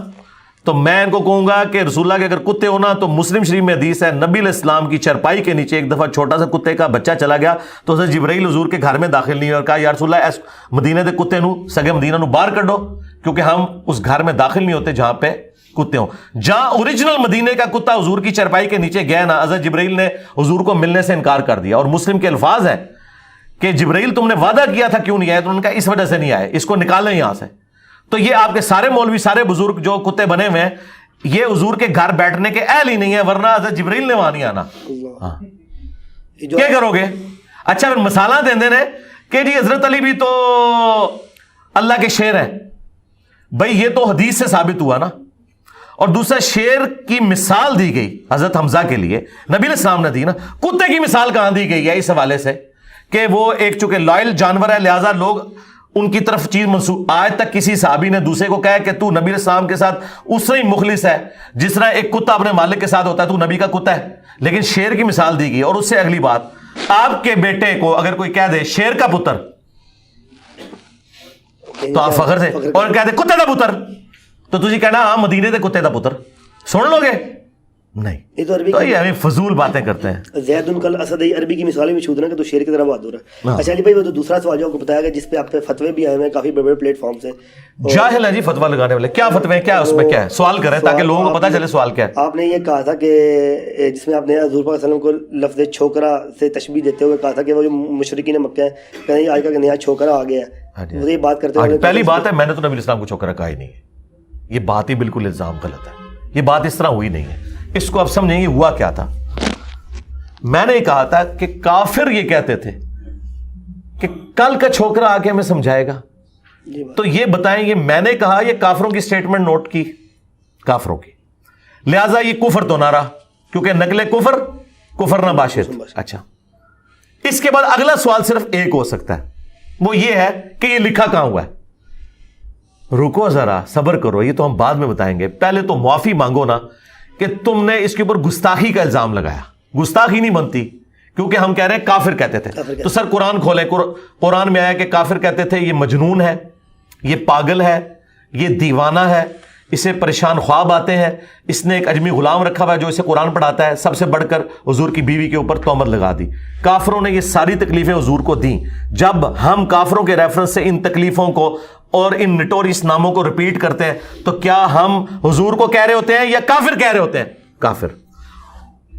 [SPEAKER 2] تو میں ان کو کہوں گا کہ رسول اللہ کے اگر کتے ہونا تو مسلم شریف میں حدیث ہے نبی علیہ السلام کی چرپائی کے نیچے ایک دفعہ چھوٹا سا کتے کا بچہ چلا گیا تو حضرت جبرائیل حضور کے گھر میں داخل نہیں اور کہا یا رسول اللہ مدینے دے کتے نو سگے مدینہ نو باہر کڈو کیونکہ ہم اس گھر میں داخل نہیں ہوتے جہاں پہ کتے ہوں. جہاں اوریجنل مدینے کا کتا حضور کی چرپائی کے نیچے گیا نا, حضرت جبرائیل نے حضور کو ملنے سے انکار کر دیا. اور مسلم کے الفاظ ہیں کہ جبرائیل تم نے وعدہ کیا تھا کیوں نہیں آئے, تو انہوں نے کہا اس وجہ سے نہیں آئے, اس کو نکالیں یہاں سے. تو یہ آپ کے سارے مولوی سارے بزرگ جو کتے بنے ہوئے ہیں یہ حضور کے گھر بیٹھنے کے اہل ہی نہیں ہے, ورنہ حضرت جبرائیل نے وہاں نہیں آنا. ہاں کیا کرو گے؟ اچھا پھر مسالہ دیں دے کہ جی حضرت علی بھی تو اللہ کے شیر ہیں. بھائی یہ تو حدیث سے ثابت ہوا نا. اور دوسرا شیر کی مثال دی گئی حضرت حمزہ کے لیے نبی علیہ السلام نے دی نا. کتے کی مثال کہاں دی گئی ہے اس حوالے سے کہ وہ ایک چونکہ لائل جانور ہے لہذا لوگ ان کی طرف چیز منسوخ. آج تک کسی صحابی نے دوسرے کو کہا کہ تو نبی علیہ السلام کے ساتھ اس طرح ہی مخلص ہے جس طرح ایک کتا اپنے مالک کے ساتھ ہوتا ہے, تو نبی کا کتا ہے. لیکن شیر کی مثال دی گئی. اور اس سے اگلی بات, آپ کے بیٹے کو اگر کوئی کہہ دے شیر کا پتر تو آپ فخر سے, اور کہہ دے کتے کا پتر تو تجھے کہنا ہاں مدینے دے کتے دا پتر, سن لو گے نہیں.
[SPEAKER 1] یہ تو عربی
[SPEAKER 2] تو یہ ہمیں فضول باتیں کرتے ہیں.
[SPEAKER 1] زید کل اسد عربی کی مثالیں میں چھوٹ رہا کہ تو شیر کی طرح بات ہو رہا ہے. اچھا علی بھائی وہ تو دوسرا سوال جو آپ کو بتایا گیا جس پہ آپ پہ فتوے بھی آئے ہوئے ہیں کافی بڑے بڑے پلیٹ فارم سے.
[SPEAKER 2] جاہل ہے جی فتوا لگانے والے. کیا فتوے ہیں, کیا اس میں کیا ہے, سوال کریں تاکہ لوگوں کو پتہ چلے سوال کیا ہے.
[SPEAKER 1] آپ نے یہ کہا تھا کہ جس میں آپ نے حضور پاک صلی اللہ علیہ وسلم کو لفظ چھوکرا سے تشبیہ دیتے ہوئے کہا تھا کہ وہ جو مشرکین مکہ ہیں کہتے ہیں آج کا نیا چھوکرا آ گیا ہے. وہ یہ بات کرتے ہوئے
[SPEAKER 2] پہلی بات ہے میں نے تو نبی علیہ السلام کو چھوکرا کہا ہی نہیں ہے. یہ بات ہی بالکل الزام غلط ہے. یہ بات اس طرح ہوئی نہیں ہے. اس کو اب سمجھیں گے ہوا کیا تھا. میں نے یہ کہا تھا کہ کافر یہ کہتے تھے کہ کل کا چھوکرا آ کے ہمیں سمجھائے گا. تو یہ بتائیں یہ میں نے کہا یہ کافروں کی سٹیٹمنٹ نوٹ کی, کافروں کی, لہذا یہ کفر تو نہ رہا کیونکہ نقل کفر کفر نہ باشد. اچھا اس کے بعد اگلا سوال صرف ایک ہو سکتا ہے, وہ یہ ہے کہ یہ لکھا کہاں ہوا ہے. رکو ذرا صبر کرو, یہ تو ہم بعد میں بتائیں گے. پہلے تو معافی مانگو نا کہ تم نے اس کے اوپر گستاخی کا الزام لگایا. گستاخی نہیں بنتی کیونکہ ہم کہہ رہے ہیں کافر کہتے تھے. تو سر قرآن کھولے, قرآن میں آیا کہ کافر کہتے تھے یہ مجنون ہے, یہ پاگل ہے, یہ دیوانہ ہے, اسے پریشان خواب آتے ہیں, اس نے ایک اجمی غلام رکھا ہوا ہے جو اسے قرآن پڑھاتا ہے, سب سے بڑھ کر حضور کی بیوی کے اوپر تہمت لگا دی. کافروں نے یہ ساری تکلیفیں حضور کو دیں. جب ہم کافروں کے ریفرنس سے ان تکلیفوں کو اور ان نٹوریس ناموں کو ریپیٹ کرتے ہیں تو کیا ہم حضور کو کہہ رہے ہوتے ہیں یا کافر کہہ رہے ہوتے ہیں؟ کافر.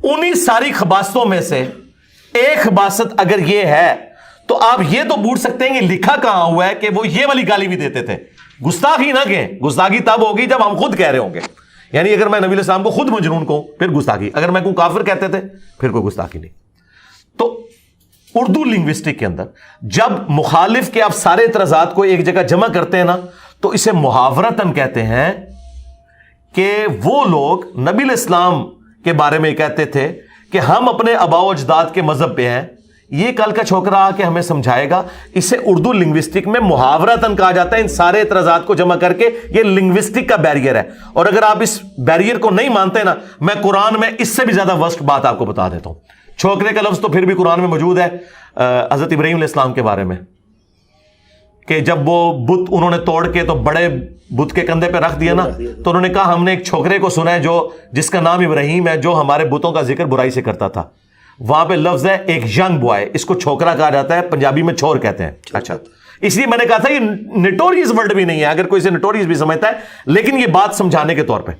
[SPEAKER 2] انہی ساری خباستوں میں سے ایک خباست اگر یہ ہے تو آپ یہ تو پوچھ سکتے ہیں کہ لکھا کہاں ہوا ہے کہ وہ یہ والی گالی بھی دیتے تھے. گستاخی نہ کہیں, گستاخی تب ہوگی جب ہم خود کہہ رہے ہوں گے. یعنی اگر میں نبی علیہ السلام کو خود مجنون کہوں پھر گستاخی, اگر میں کہوں کافر کہتے تھے پھر کوئی گستاخی نہیں. تو اردو لنگوسٹک کے اندر جب مخالف کے آپ سارے اعتراضات کو ایک جگہ جمع کرتے ہیں نا تو اسے محاورتاً کہتے ہیں کہ وہ لوگ نبی علیہ السلام کے بارے میں کہتے تھے کہ ہم اپنے آباء و اجداد کے مذہب پہ ہیں, یہ کل کا چھوکرا آ کے ہمیں سمجھائے گا. اسے اردو لنگوسٹک میں محاورتاً کہا جاتا ہے. ان سارے اعتراضات کو جمع کر کے یہ لنگوسٹک کا بیریئر ہے. اور اگر آپ اس بیریئر کو نہیں مانتے نا, میں قرآن میں اس سے بھی زیادہ ورسٹ بات آپ کو بتا دیتا ہوں. چھوکرے کا لفظ تو پھر بھی قرآن میں موجود ہے حضرت ابراہیم علیہ السلام کے بارے میں کہ جب وہ بت انہوں نے توڑ کے تو بڑے بت کے کندھے پہ رکھ دیا نا, تو انہوں نے کہا ہم نے ایک چھوکرے کو سنا ہے جو جس کا نام ابراہیم ہے جو ہمارے بتوں کا ذکر برائی سے کرتا تھا. وہاں پہ لفظ ہے ایک ینگ بوائے, اس کو چھوکرا کہا جاتا ہے, پنجابی میں چھور کہتے ہیں. اچھا اس لیے میں نے کہا تھا یہ نٹوریس ورڈ بھی نہیں ہے, اگر کوئی اسے نٹوریس بھی سمجھتا ہے, لیکن یہ بات سمجھانے کے طور پہ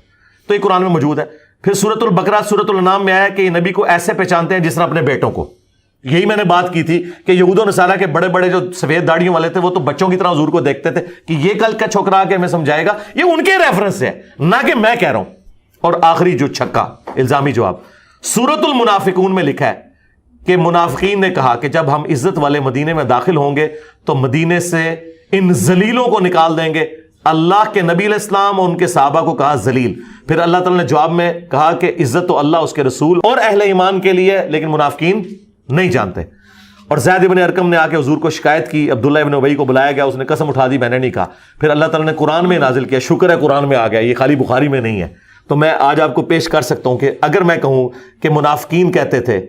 [SPEAKER 2] تو یہ قرآن میں موجود ہے. پھر سورۃ البقرہ سورۃ الانعام میں آیا کہ یہ نبی کو ایسے پہچانتے ہیں جس طرح اپنے بیٹوں کو. یہی میں نے بات کی تھی کہ یہود و نصارہ کے بڑے بڑے جو سفید داڑیوں والے تھے وہ تو بچوں کی طرح حضور کو دیکھتے تھے کہ یہ کل کا چھوکرا آ کے ہمیں سمجھائے گا. یہ ان کے ریفرنس ہے نہ کہ میں کہہ رہا ہوں. اور آخری جو چھکا الزامی جواب سورۃ المنافقون میں لکھا ہے کہ منافقین نے کہا کہ جب ہم عزت والے مدینے میں داخل ہوں گے تو مدینے سے ان ذلیلوں کو نکال دیں گے. اللہ کے نبی علیہ السلام اور ان کے صحابہ کو کہا ذلیل. پھر اللہ تعالیٰ نے جواب میں کہا کہ عزت تو اللہ اس کے رسول اور اہل ایمان کے لیے لیکن منافقین نہیں جانتے. اور زید ابن ارقم نے آ کے حضور کو شکایت کی. عبداللہ ابن ابی کو بلایا گیا, اس نے قسم اٹھا دی میں نے نہیں کہا. پھر اللہ تعالیٰ نے قرآن میں نازل کیا, شکر ہے قرآن میں آ گیا, یہ خالی بخاری میں نہیں ہے. تو میں آج آپ کو پیش کر سکتا ہوں کہ اگر میں کہوں کہ منافقین کہتے تھے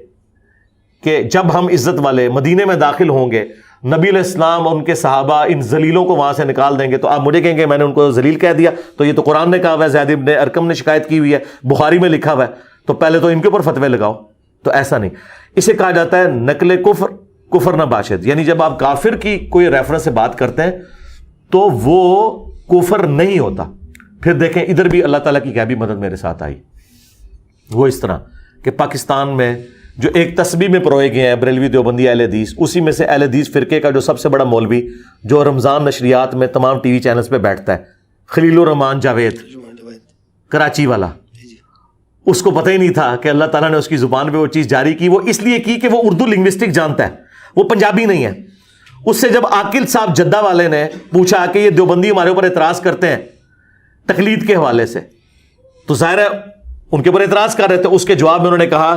[SPEAKER 2] کہ جب ہم عزت والے مدینے میں داخل ہوں گے نبی علیہ السلام اور ان کے صحابہ ان ذلیلوں کو وہاں سے نکال دیں گے, تو آپ مجھے کہیں گے میں نے ان کو ذلیل کہہ دیا. تو یہ تو قرآن نے کہا ہوا ہے, زید ابن ارقم نے شکایت کی ہوئی ہے, بخاری میں لکھا ہوا ہے, تو پہلے تو ان کے اوپر فتوے لگاؤ. تو ایسا نہیں. اسے کہا جاتا ہے نقل کفر, کفر نہ باشد. یعنی جب آپ کافر کی کوئی ریفرنس سے بات کرتے ہیں تو وہ کفر نہیں ہوتا. پھر دیکھیں ادھر بھی اللہ تعالیٰ کی کیا بھی مدد میرے ساتھ آئی. وہ اس طرح کہ پاکستان میں جو ایک تسبیح میں پروئے گئے ہیں بریلوی دیوبندی اہل حدیث, اسی میں سے اہل حدیث فرقے کا جو سب سے بڑا مولوی جو رمضان نشریات میں تمام ٹی وی چینلز پہ بیٹھتا ہے, خلیل الرحمان جاوید کراچی والا, اس کو پتہ ہی نہیں تھا کہ اللہ تعالیٰ نے اس کی زبان پہ وہ چیز جاری کی. وہ اس لیے کی کہ وہ اردو لنگوسٹک جانتا ہے, وہ پنجابی نہیں ہے. اس سے جب عاقل صاحب جدہ والے نے پوچھا کہ یہ دیوبندی ہمارے اوپر اعتراض کرتے ہیں تقلید کے حوالے سے, تو ظاہر ہے ان کے اوپر اعتراض کر رہے تھے. اس کے جواب میں انہوں نے کہا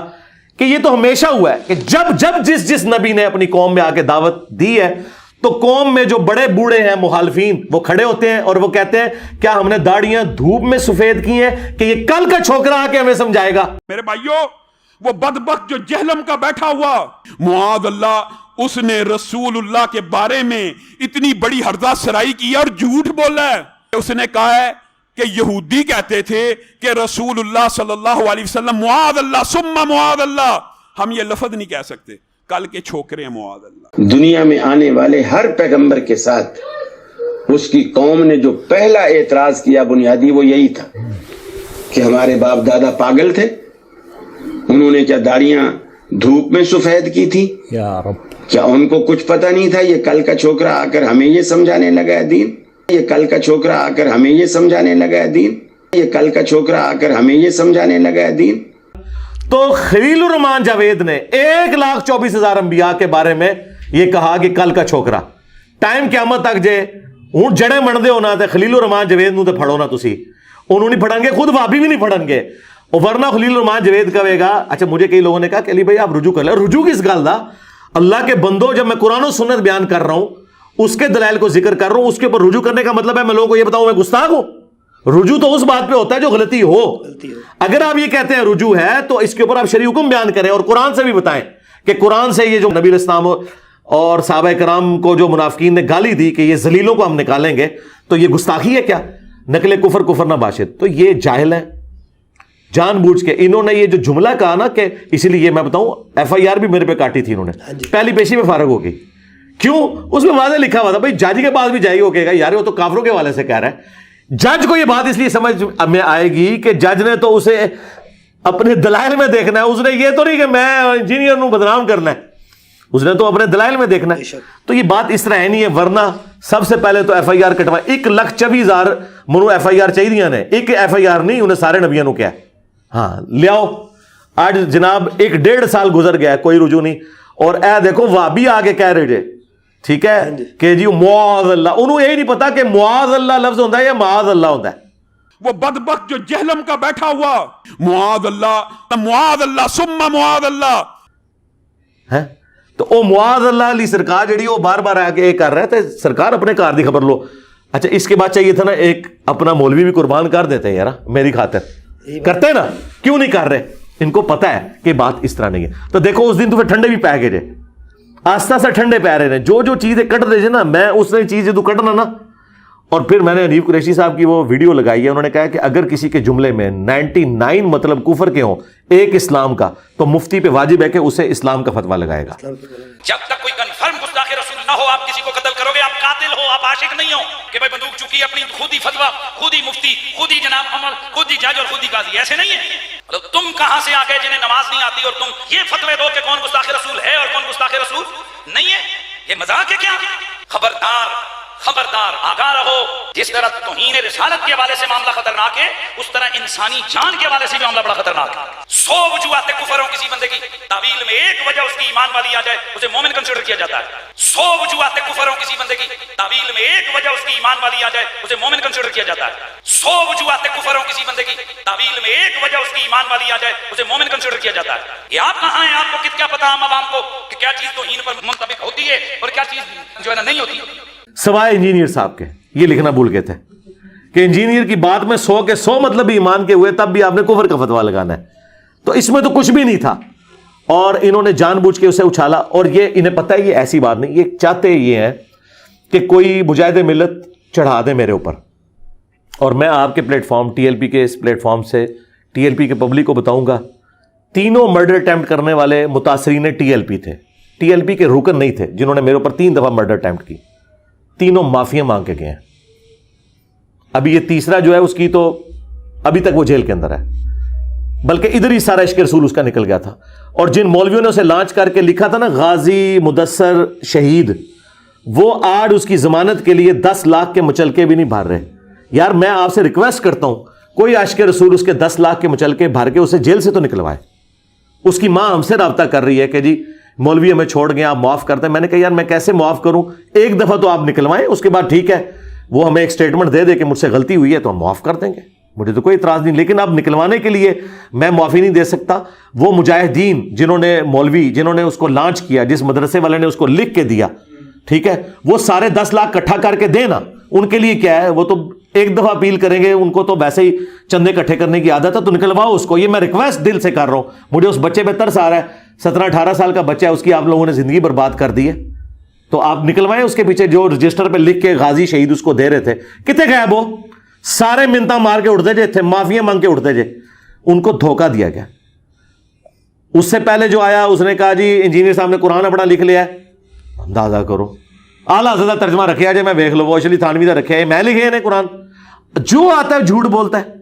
[SPEAKER 2] کہ یہ تو ہمیشہ ہوا ہے کہ جب جس نبی نے اپنی قوم میں آ کے دعوت دی ہے تو قوم میں جو بڑے بوڑھے ہیں مخالفین وہ کھڑے ہوتے ہیں اور وہ کہتے ہیں کیا ہم نے داڑیاں دھوپ میں سفید کی ہیں کہ یہ کل کا چھوکرا آ کے ہمیں سمجھائے گا.
[SPEAKER 5] میرے بھائیوں, وہ بدبخت جو جہلم کا بیٹھا ہوا معاذ اللہ, اس نے رسول اللہ کے بارے میں اتنی بڑی ہرزہ سرائی کی اور جھوٹ بولا ہے. اس نے کہا ہے کہ یہودی کہتے تھے کہ رسول اللہ صلی اللہ علیہ وسلم معاذ اللہ ثم معاذ اللہ, ہم یہ لفظ نہیں کہہ سکتے, کل کے چھوکرے ہیں معاذ اللہ.
[SPEAKER 6] دنیا میں آنے والے ہر پیغمبر کے ساتھ اس کی قوم نے جو پہلا اعتراض کیا بنیادی وہ یہی تھا کہ ہمارے باپ دادا پاگل تھے, انہوں نے کیا داڑیاں دھوپ میں سفید کی تھی, کیا ان کو کچھ پتہ نہیں تھا, یہ کل کا چھوکرا آ کر ہمیں یہ سمجھانے لگا ہے دین, یہ کل کا چھوکرا آ کر ہمیں یہ سمجھانے لگا ہے دین, یہ کل کا چھوکرا آ کر ہمیں یہ سمجھانے لگا ہے دین.
[SPEAKER 2] تو خلیل الرحمان جاوید نے 1,24,000 انبیاء کے بارے میں یہ کہا کہ کل کا چھوکرا ٹائم قیامت تک جے ہوں جڑے منڈے ہونا تے خلیل الرحمان جاوید نو تے پھڑو نا تسی, انہوں نہیں پڑھیں گے, خود وابی بھی نہیں پڑھیں گے. ورنہ خلیل الرحمان جاوید کہے گا. اچھا مجھے کئی لوگوں نے کہا کہ علی بھائی آپ رجوع کر لیں. رجوع کس گل دا؟ اللہ کے بندو, جب میں قرآن و سنت بیان کر رہا ہوں اس کے دلائل کو ذکر کر رہا ہوں, اس کے اوپر رجوع کرنے کا مطلب ہے میں لوگوں کو یہ بتاؤں میں گستاخ ہوں؟ رجوع تو اس بات پہ ہوتا ہے جو غلطی ہو. اگر آپ یہ کہتے ہیں رجوع ہے تو اس کے اوپر آپ شرعی حکم بیان کریں اور قرآن سے بھی بتائیں کہ قرآن سے یہ جو نبی علیہ السلام اور صحابہ کرام کو جو منافقین نے گالی دی کہ یہ ذلیلوں کو ہم نکالیں گے, تو یہ گستاخی ہے کیا؟ نقل کفر کفر نہ باشد. تو یہ جاہل ہیں جان بوجھ کے. انہوں نے یہ جو جملہ کہا نا کہ اسی لیے میں بتاؤں FIR بھی میرے پہ کاٹی تھی انہوں نے, پہلی پیشی میں فارغ ہو گئی. کیوں؟ اس میں واضح لکھا ہوا تھا بھائی جج کے پاس بھی جائے گی, وہ کہے گا یار وہ تو کافروں کے حوالے سے کہہ رہا ہے. جج کو یہ بات اس لیے سمجھ میں آئے گی کہ جج نے تو اسے اپنے دلائل میں دیکھنا ہے, اس نے یہ تو نہیں کہ میں انجینئر نو بدنام کرنا ہے, اس نے تو اپنے دلائل میں دیکھنا ہے. تو یہ بات اس طرح ہے نہیں ہے. ورنہ سب سے پہلے تو FIR کٹوا 1,24,000 منو FIR چاہیے نے, ایک FIR نہیں, انہیں سارے نبیوں نے کیا ہاں لے آؤ. آج جناب 1.5 سال گزر گیا کوئی رجوع نہیں, اور اے دیکھو وہابی آگے کہہ رہے جے ٹھیک ہے کہ جی معاذ اللہ, انہوں یہی نہیں پتا کہ معاذ اللہ لفظ ہوتا ہے یا معاذ اللہ ہوتا ہے.
[SPEAKER 5] وہ بدبخت جو جہلم کا بیٹھا ہوا معاذ اللہ ثم معاذ اللہ
[SPEAKER 2] ہے. تو وہ معاذ اللہ علی سرکار جڑی وہ بار بار آ کے کر رہا ہے, تو سرکار اپنے کار دی خبر لو. اچھا اس کے بعد چاہیے تھا نا ایک اپنا مولوی بھی قربان کر دیتے ہیں یار میری خاطر, کرتے ہیں نا, کیوں نہیں کر رہے؟ ان کو پتا ہے کہ بات اس طرح نہیں ہے. تو دیکھو اس دن تو پھر ٹھنڈے بھی پہ گئے, آستہ سے ٹھنڈے پہ رہے ہیں. جو چیزیں کٹ دے جے نا, میں اس نے چیز تو کٹنا نا. اور پھر میں نے حنیف قریشی صاحب کی وہ ویڈیو لگائی ہے, انہوں نے کہا کہ اگر کسی کے جملے میں 99 مطلب کفر کے ہوں, ایک اسلام کا, تو مفتی پہ واجب ہے کہ اسے اسلام کا فتویٰ لگائے گا.
[SPEAKER 7] جب تک کوئی کنفرم گستاخ رسول نہ ہو, آپ کسی کو قتل کرو گے, آپ قاتل ہو, آپ عاشق نہیں ہو کہ بھائی بندوق چکی اپنی خود ہی فتویٰ, خود ہی مفتی, خود ہی جناب عمر, خود ہی جج اور خود ہی قاضی, ایسے نہیں ہے. مطلب تم کہاں سے آ گئے جنہیں نماز نہیں آتی اور تم یہ فتوے دو کہ کون گستاخ رسول ہے اور کون گستاخ رسول نہیں ہے؟ یہ مذاق ہے کیا؟ خبردار خبردار، آگاہ رہو، جس طرح توہین رسالت کے حوالے سے معاملہ خطرناک ہے اس طرح انسانی جان کے حوالے سے بھی معاملہ بڑا خطرناک ہے۔ 100 وجوہات کفر ہوں کسی بندے کی تعویل میں ایک وجہ اس کی ایمان والی آ جائے اسے مومن کنسیڈر کیا جاتا ہے۔ 100 وجوہات کفر ہوں کسی بندے کی تعویل میں ایک وجہ اس کی ایمان والی آ جائے اسے مومن کنسیڈر کیا جاتا ہے۔ 100 وجوہات کفر ہوں کسی بندے کی تعویل میں ایک وجہ اس کی ایمان والی آ جائے اسے مومن کنسیڈر کیا جاتا ہے۔ یہ آپ کہاں ہیں؟ آپ کو کیا پتا عام عوام کو کہ کیا چیز توہین پر منطبق ہوتی ہے اور کیا چیز جو ہے نا نہیں ہوتی؟
[SPEAKER 2] سوائے انجینئر صاحب کے یہ لکھنا بھول گئے تھے کہ انجینئر کی بات میں 100 کے 100 مطلب بھی ایمان کے ہوئے، تب بھی آپ نے کفر کا فتویٰ لگانا ہے۔ تو اس میں تو کچھ بھی نہیں تھا اور انہوں نے جان بوجھ کے اسے اچھالا، اور یہ انہیں پتہ ہے یہ ایسی بات نہیں، یہ چاہتے یہ ہیں کہ کوئی مجاہد ملت چڑھا دے میرے اوپر۔ اور میں آپ کے plate form T L P کے اس پلیٹ فارم سے ٹی ایل پی کے پبلک کو بتاؤں گا، تینوں مرڈر اٹیمپٹ کرنے والے متاثرین ٹی ایل پی تھے، ٹی ایل پی کے رکن نہیں تھے جنہوں نے میرے اوپر 3 دفعہ مرڈر اٹیمپٹ کی، تینوں معافیاں مانگ کے گئے ہیں۔ ابھی یہ تیسرا جو ہے اس کی تو ابھی تک وہ جیل کے اندر ہے، بلکہ ادھر ہی سارا عشق رسول اس کا نکل گیا تھا۔ اور جن مولویوں نے اسے لانچ کر کے لکھا تھا نا غازی مدثر شہید، وہ آج اس کی ضمانت کے لیے 10 لاکھ کے مچلکے بھی نہیں بھر رہے۔ یار میں آپ سے ریکویسٹ کرتا ہوں کوئی عاشق رسول اس کے 10 لاکھ کے مچلکے بھر کے اسے جیل سے تو نکلوائے۔ اس کی ماں ہم سے رابطہ کر رہی ہے کہ جی مولوی ہمیں چھوڑ گئے، آپ معاف کرتے ہیں۔ میں نے کہا یار میں کیسے معاف کروں، ایک دفعہ تو آپ نکلوائیں، اس کے بعد ٹھیک ہے وہ ہمیں ایک سٹیٹمنٹ دے دے کہ مجھ سے غلطی ہوئی ہے تو ہم معاف کر دیں گے، مجھے تو کوئی اعتراض نہیں، لیکن آپ نکلوانے کے لیے میں معافی نہیں دے سکتا۔ وہ مجاہدین جنہوں نے مولوی جنہوں نے اس کو لانچ کیا، جس مدرسے والے نے اس کو لکھ کے دیا، ٹھیک ہے، وہ سارے 10 لاکھ اکٹھا کر کے دینا، ان کے لیے کیا ہے، وہ تو ایک دفعہ اپیل کریں گے، ان کو تو ویسے ہی چندے اکٹھے کرنے کی عادت ہے، تو نکلواؤ اس کو۔ یہ میں ریکویسٹ دل سے کر رہا ہوں، مجھے اس بچے پہ ترس آ رہا ہے، 17-18 سال کا بچہ ہے، اس کی آپ لوگوں نے زندگی برباد کر دی ہے، تو آپ نکلوائیں اس کے پیچھے جو رجسٹر پہ لکھ کے غازی شہید اس کو دے رہے تھے۔ کتنے غائب ہو؟ سارے منتاں مار کے اٹھتے جے تھے، معافیاں مانگ کے اٹھتے جے، ان کو دھوکہ دیا گیا۔ اس سے پہلے جو آیا اس نے کہا جی انجینئر صاحب نے قرآن اپنا لکھ لیا ہے، اندازہ کرو اعلیٰ حضرت ترجمہ رکھا جائے، میں دیکھ لو وہ اشلی تھانوی کا رکھا ہے، میں لکھے ہیں قرآن، جو آتا ہے جھوٹ بولتا ہے۔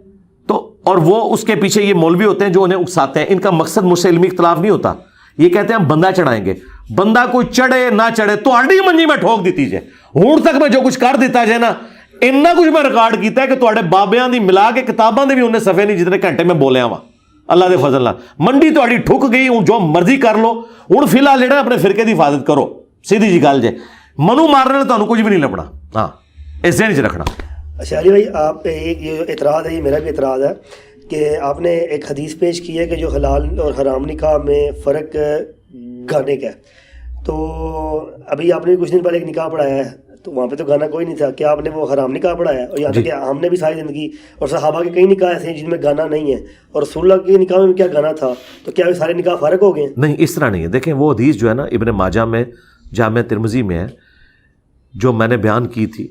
[SPEAKER 2] تو اور وہ اس کے پیچھے یہ مولوی ہوتے ہیں جو انہیں اکساتے ہیں، ان کا مقصد مجھ سے علمی اختلاف نہیں ہوتا، یہ کہتے ہیں ہم بندہ چڑھائیں گے، بندہ کوئی چڑھے نہ چڑھے تو آڈی منجی میں ٹھوک دیتی جائے، ہون تک میں جو کچھ کر دیتا جائے نا، اتنا کچھ میں ریکارڈ کیتا ہے کہ تواڈے بابیاں دی ملا کے کتاباں دے بھی انہیں صفحے نہیں جتنے گھنٹے میں بولیا وا، اللہ دے فضل نال منڈی تواڈی ٹھک گئی، ہوں جو مرضی کر لو، ہوں فی الحال جڑا اپنے فرقے دی حفاظت کرو، سیدھی جی گل جے، منو مارنے تو کچھ بھی نہیں لبنا، ہاں اس ذہن چ رکھنا۔
[SPEAKER 1] اچھا علی بھائی، آپ پہ ایک یہ اعتراض ہے، یہ میرا بھی اعتراض ہے کہ آپ نے ایک حدیث پیش کی ہے کہ جو حلال اور حرام نکاح میں فرق گانے کا ہے، تو ابھی آپ نے کچھ دن پہلے ایک نکاح پڑھایا ہے، تو وہاں پہ تو گانا کوئی نہیں تھا، کیا آپ نے وہ حرام نکاح پڑھایا ہے؟ اور یہاں تک کہ ہم نے بھی ساری زندگی اور صحابہ کے کئی نکاح ایسے ہیں جن میں گانا نہیں ہے، اور رسول اللہ کے نکاح میں کیا گانا تھا، تو کیا سارے نکاح فرق ہو گئے؟
[SPEAKER 2] نہیں، اس طرح نہیں ہے۔ دیکھیں وہ حدیث جو ہے نا ابن ماجہ میں جامع ترمذی میں ہے، جو میں نے بیان کی تھی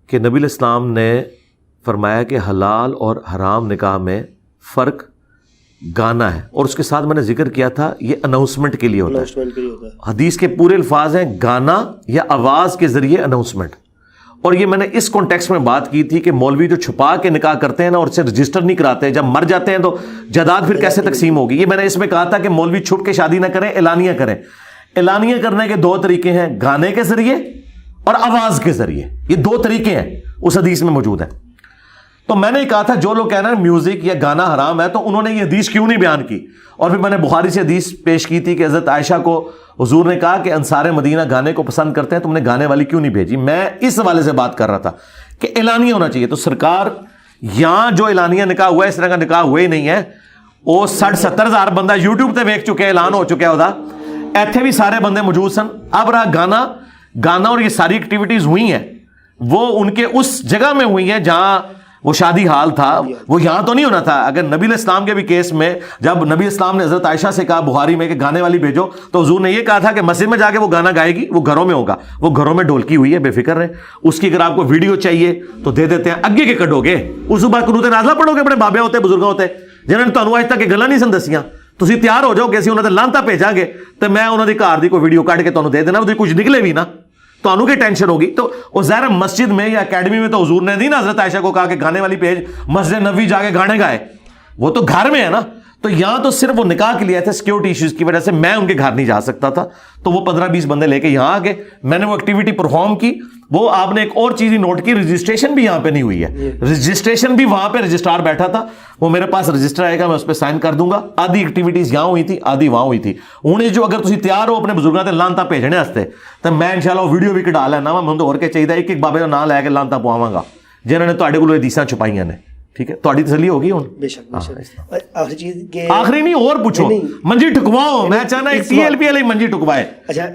[SPEAKER 2] کہ نبی علیہ السلام نے فرمایا کہ حلال اور حرام نکاح میں فرق گانا ہے، اور اس کے ساتھ میں نے ذکر کیا تھا یہ اناؤنسمنٹ کے لیے ہوتا ہے۔ حدیث کے پورے الفاظ ہیں گانا یا آواز کے ذریعے اناؤنسمنٹ، اور یہ میں نے اس کانٹیکسٹ میں بات کی تھی کہ مولوی جو چھپا کے نکاح کرتے ہیں نا اور اسے رجسٹر نہیں کراتے، جب مر جاتے ہیں تو جائیداد پھر کیسے تقسیم ہوگی، یہ میں نے اس میں کہا تھا کہ مولوی چھپ کے شادی نہ کریں، اعلانیہ کریں۔ اعلانیہ کرنے کے 2 طریقے ہیں، گانے کے ذریعے اور آواز کے ذریعے، یہ 2 طریقے ہیں اس حدیث میں موجود ہیں۔ تو میں نے کہا تھا جو لوگ کہہ رہے ہیں میوزک یا گانا حرام ہے، تو انہوں نے یہ حدیث کیوں نہیں بیان کی، اور پھر میں نے بخاری سے حدیث پیش کی تھی کہ حضرت عائشہ کو حضور نے کہا کہ انصار مدینہ گانے کو پسند کرتے ہیں، تم نے گانے والی کیوں نہیں بھیجی۔ میں اس حوالے سے بات کر رہا تھا کہ اعلانیہ ہونا چاہیے، تو سرکار یہاں جو اعلانیہ نکاح ہوا ہے اس طرح کا نکاح ہوا ہی نہیں ہے، وہ 60-70 ہزار بندہ یوٹیوب تے ویکھ چکے، اعلان ہو چکا ہے، ایتھے بھی سارے بندے موجود سن۔ اب رہا گانا اور یہ ساری ایکٹیویٹیز ہوئی ہیں وہ ان کے اس جگہ میں ہوئی ہیں جہاں وہ شادی حال تھا، وہ یہاں تو نہیں ہونا تھا۔ اگر نبی علیہ السلام کے بھی کیس میں جب نبی السلام نے حضرت عائشہ سے کہا بخاری میں کہ گانے والی بھیجو، تو حضور نے یہ کہا تھا کہ مسجد میں جا کے وہ گانا گائے گی، وہ گھروں میں ہوگا، وہ گھروں میں ڈھولکی ہوئی ہے، بے فکر رہیں۔ اس کی اگر آپ کو ویڈیو چاہیے تو دے دیتے ہیں، اگے کے کڈو گے اس بعد قنوت نازلہ پڑھو گے، اپنے بابے ہوتے بزرگ ہوتے جنہوں نے تمہیں آج تک یہ گلاں نہیں سن دسیاں، تسی تیار ہو جاؤ کہ اسی انہوں نے لانتا بھیجاں گے تو میں انہوں نے گھر دی کوئی ویڈیو کٹ کے تمہیں دے دینا، وہ کچھ نکلے بھی نا تو انہوں کی ٹینشن ہوگی۔ تو وہ ظاہر مسجد میں یا اکیڈمی میں تو حضور نے نہیں نا حضرت عائشہ کو کہا کہ گانے والی پیج مسجد نبوی جا کے گانے گائے، وہ تو گھر میں ہے نا. تو یہاں تو صرف وہ نکاح کے لیے آئے تھے, سیکورٹی ایشوز کی وجہ سے میں ان کے گھر نہیں جا سکتا تھا, تو وہ 15-20 بندے لے کے یہاں آ گئے. میں نے وہ ایکٹیویٹی پرفارم کی. وہ آپ نے ایک اور چیز ہی نوٹ کی, رجسٹریشن بھی یہاں پہ نہیں ہوئی ہے. رجسٹریشن بھی وہاں پہ رجسٹرار بیٹھا تھا, وہ میرے پاس رجسٹر آئے گا, میں اس پہ سائن کر دوں گا. آدھی ایکٹیویٹیز یہاں ہوئی تھی, آدھی وہاں ہوئی تھی. انہیں جو اگر تسی تیار ہو اپنے بزرگاں تے لانتا بھیجنے واسطے, تو میں انشاءاللہ وہ ویڈیو بھی کڈا لینا وا. میں تو اور کے چاہیے ایک بابے کا نام لے کے لانتا پواواں گا جنہوں نے تواڈے کولوں حدیثاں چھپائیاں نے. ٹھیک ہے, تہاڈی تسلی ہوگی ہن.
[SPEAKER 1] بے شک, بے شک. آخری چیز کہ
[SPEAKER 2] آخری نہیں اور پوچھو, منجی ٹھکواؤ. میں چاہنا ایک ٹی ایل پی والے منجی ٹھکوائے.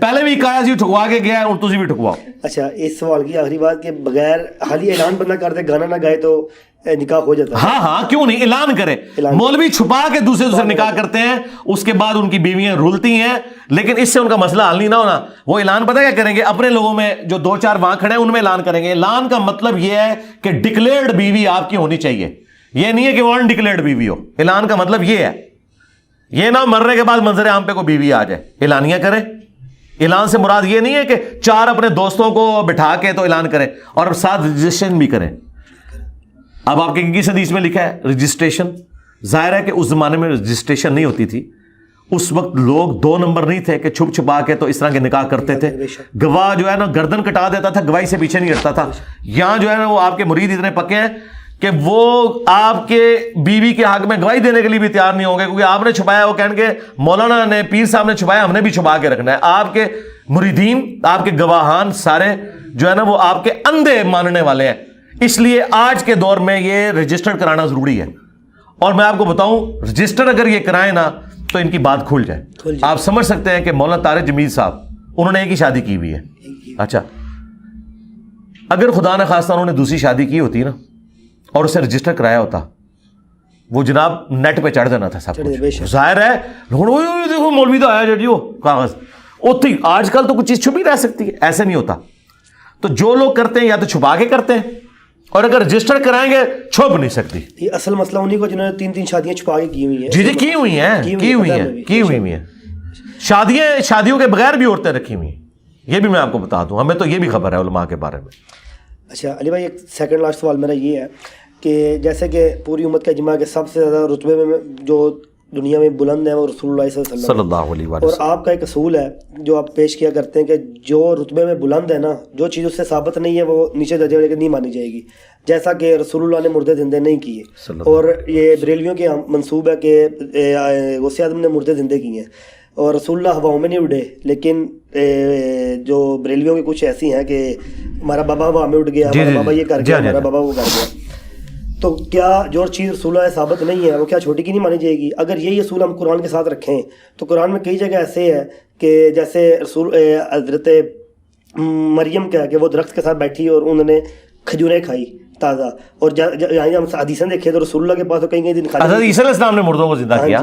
[SPEAKER 2] پہلے بھی کہا سی ٹھکوا کے گیا ہے, اور تسی بھی ٹھکواؤ.
[SPEAKER 1] اچھا, اس سوال کی آخری بات کہ بغیر حالی اعلان بندہ کر دے, گانا نہ گائے تو نکاح ہو جاتا ہے.
[SPEAKER 2] ہاں ہاں, کیوں نہیں, اعلان کرے. مولوی چھپا کے دوسرے نکاح کرتے ہیں, اس کے بعد ان کی بیویاں رولتی ہیں, لیکن اس سے ان کا مسئلہ حل نہیں نہ ہونا. وہ اعلان پتہ کیا کریں گے, اپنے لوگوں میں جو 2-4 وہاں کھڑے ہیں ان میں اعلان کریں گے. اعلان کا مطلب یہ ہے کہ ڈکلیئرڈ بیوی آپ کی ہونی چاہیے, یہ نہیں ہے کہ وہ انڈکلیئرڈ بیوی ہو. اعلان کا مطلب یہ ہے, یہ نہ مرنے کے بعد منظر عام پہ کوئی بیوی آ جائے. اعلانیہ کریں. اعلان سے مراد یہ نہیں ہے کہ 4 اپنے دوستوں کو بٹھا کے تو اعلان کریں, اور ساتھ رجسٹریشن بھی کریں. اب آپ کے کس حدیث میں لکھا ہے رجسٹریشن؟ ظاہر ہے کہ اس زمانے میں رجسٹریشن نہیں ہوتی تھی. اس وقت لوگ 2 نمبر نہیں تھے کہ چھپ چھپا کے تو اس طرح کے نکاح کرتے تھے. گواہ جو ہے نا گردن کٹا دیتا تھا, گواہی سے پیچھے نہیں ہٹتا تھا. یہاں جو ہے نا وہ آپ کے مرید اتنے پکے ہیں کہ وہ آپ کے بیوی کے حق میں گواہی دینے کے لیے بھی تیار نہیں ہوں گے, کیونکہ آپ نے چھپایا. وہ کہیں گے مولانا نے, پیر صاحب نے چھپایا, ہم نے بھی چھپا کے رکھنا ہے. آپ کے مریدین, آپ کے گواہان سارے جو ہے نا وہ آپ کے اندھے ماننے والے ہیں. اس لیے آج کے دور میں یہ رجسٹر کرانا ضروری ہے. اور میں آپ کو بتاؤں, رجسٹر اگر یہ کرائیں نا تو ان کی بات کھل جائے. آپ سمجھ سکتے ہیں کہ مولانا طارق جمیل صاحب, انہوں نے ایک ہی شادی کی ہوئی ہے. اچھا, اگر خدا نخواستہ انہوں نے دوسری شادی کی ہوتی نا اور اسے رجسٹر کرایا ہوتا, وہ جناب نیٹ پہ چڑھ دینا تھا سب کچھ. ظاہر ہے دیکھو مولوی تو آیا جی وہ کاغذ اوتھی. آج کل تو کچھ چیز چھپی رہ سکتی ہے, ایسے نہیں ہوتا. تو جو لوگ کرتے ہیں یا تو چھپا کے کرتے ہیں, اور اگر رجسٹر کرائیں گے چھپ نہیں سکتی.
[SPEAKER 1] یہ اصل مسئلہ انہیں کو جنہوں نے 3 شادیاں چھپا کے کی ہوئی ہیں.
[SPEAKER 2] جی جی کی ہوئی ہیں. شادیوں کے بغیر بھی عورتیں رکھی ہوئی ہیں, یہ بھی میں آپ کو بتا دوں. ہمیں تو یہ بھی خبر ہے علماء کے بارے میں.
[SPEAKER 1] اچھا علی بھائی, ایک سیکنڈ لاسٹ سوال میرا یہ ہے کہ جیسے کہ پوری امت کا اجماع کہ سب سے زیادہ رتبے میں جو دنیا میں بلند ہے وہ رسول اللہ صلی اللہ علیہ وسلم. اور آپ کا ایک اصول ہے جو آپ پیش کیا کرتے ہیں کہ جو رتبے میں بلند ہے نا, جو چیز اس سے ثابت نہیں ہے وہ نیچے درجے والے نہیں مانی جائے گی. جیسا کہ رسول اللہ نے مردے زندے نہیں کیے, اور یہ بریلویوں کے منصوب ہے کہ غوث اعظم نے مردے زندے کیے ہیں, اور رسول اللہ ہواؤں میں نہیں اڑے. لیکن جو بریلویوں کی کچھ ایسی ہیں کہ ہمارا بابا ہوا میں اڑ گیا, ہمارا بابا یہ کر گیا, ہمارا بابا وہ کر گیا. تو کیا جو چیز رسول اللہ ثابت نہیں ہے وہ کیا چھوٹی کی نہیں مانی جائے گی؟ اگر یہی اصول ہم قرآن کے ساتھ رکھیں تو قرآن میں کئی جگہ ایسے ہے کہ جیسے رسول حضرت مریم کیا کہ وہ درخت کے ساتھ بیٹھی اور انہوں نے کھجوریں کھائی تازہ, اور ہم حدیثیں دیکھیں تو رسول اللہ کے پاس تو کئی دن
[SPEAKER 2] حضرت عیسیٰ علیہ السلام نے مردوں کو زندہ کیا.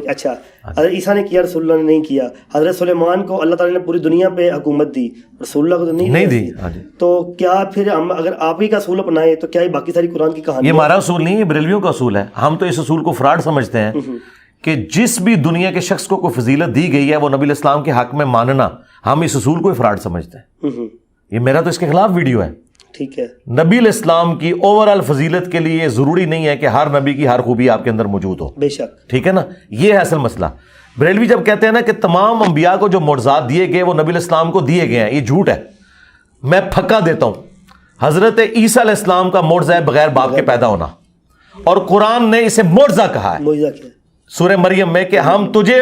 [SPEAKER 1] اچھا, حضرت عیسیٰ نے کیا, رسول اللہ نے نہیں کیا. حضرت سلیمان کو اللہ تعالیٰ نے پوری دنیا پہ حکومت دی, رسول اللہ کو تو نہیں دی. تو کیا پھر ہم اگر آپ ہی کا اصول اپنائیں تو کیا یہ باقی ساری قرآن کی کہانی؟
[SPEAKER 2] یہ ہمارا اصول نہیں, یہ بریلویوں کا اصول ہے. ہم تو اس اصول کو فراڈ سمجھتے ہیں کہ جس بھی دنیا کے شخص کو کوئی فضیلت دی گئی ہے وہ نبی علیہ السلام کے حق میں ماننا, ہم اس اصول کو فراڈ سمجھتے ہیں. یہ میرا تو اس کے خلاف ویڈیو ہے.
[SPEAKER 1] ٹھیک ہے,
[SPEAKER 2] نبی علیہ السلام کی اوور آل فضیلت کے لیے ضروری نہیں ہے کہ ہر نبی کی ہر خوبی آپ کے اندر موجود ہو.
[SPEAKER 1] بے شک,
[SPEAKER 2] ٹھیک ہے نا, یہ ہے اصل مسئلہ. بریلوی جب کہتے ہیں نا کہ تمام انبیاء کو جو معجزات دیے گئے وہ نبی علیہ السلام کو دیے گئے ہیں, یہ جھوٹ ہے. میں پھکا دیتا ہوں, حضرت عیسیٰ علیہ السلام کا معجزہ ہے بغیر باپ کے پیدا ہونا, اور قرآن نے اسے معجزہ کہا ہے سورہ مریم میں کہ ہم تجھے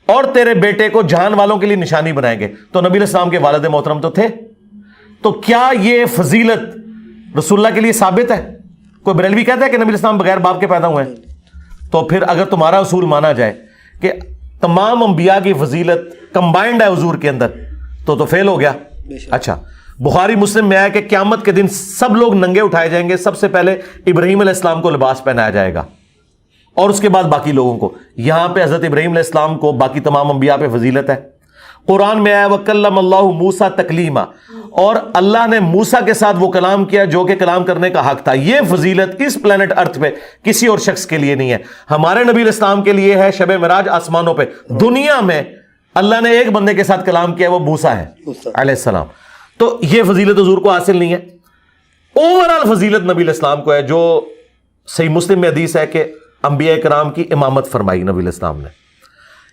[SPEAKER 2] اور تیرے بیٹے کو جہان والوں کے لیے نشانی بنائیں گے. تو نبی علیہ السلام کے والد محترم تو تھے. تو کیا یہ فضیلت رسول اللہ کے لیے ثابت ہے؟ کوئی بریلوی کہتا ہے کہ نبی علیہ السلام بغیر باپ کے پیدا ہوئے ہیں؟ تو پھر اگر تمہارا اصول مانا جائے کہ تمام انبیاء کی فضیلت کمبائنڈ ہے حضور کے اندر تو فیل ہو گیا. اچھا, بخاری مسلم میں آیا کہ قیامت کے دن سب لوگ ننگے اٹھائے جائیں گے, سب سے پہلے ابراہیم علیہ السلام کو لباس پہنایا جائے گا اور اس کے بعد باقی لوگوں کو. یہاں پہ حضرت ابراہیم علیہ السلام کو باقی تمام انبیاء پہ فضیلت ہے. قرآن میں آیا وَكَلَّمَ اللَّهُ مُوسَىٰ تَكْلِيمًا, اور اللہ نے موسیٰ کے ساتھ وہ کلام کیا جو کہ کلام کرنے کا حق تھا. یہ فضیلت اس پلانٹ ارتھ پہ کسی اور شخص کے لیے نہیں ہے. ہمارے نبی علیہ السلام کے لیے ہے شب معراج آسمانوں پہ. دنیا میں اللہ نے ایک بندے کے ساتھ کلام کیا, وہ موسیٰ ہے علیہ السلام. تو یہ فضیلت حضور کو حاصل نہیں ہے. اوور آل فضیلت نبی علیہ السلام کو ہے, جو صحیح مسلم میں حدیث ہے کہ انبیاء کرام کی امامت فرمائی نبی علیہ السلام نے.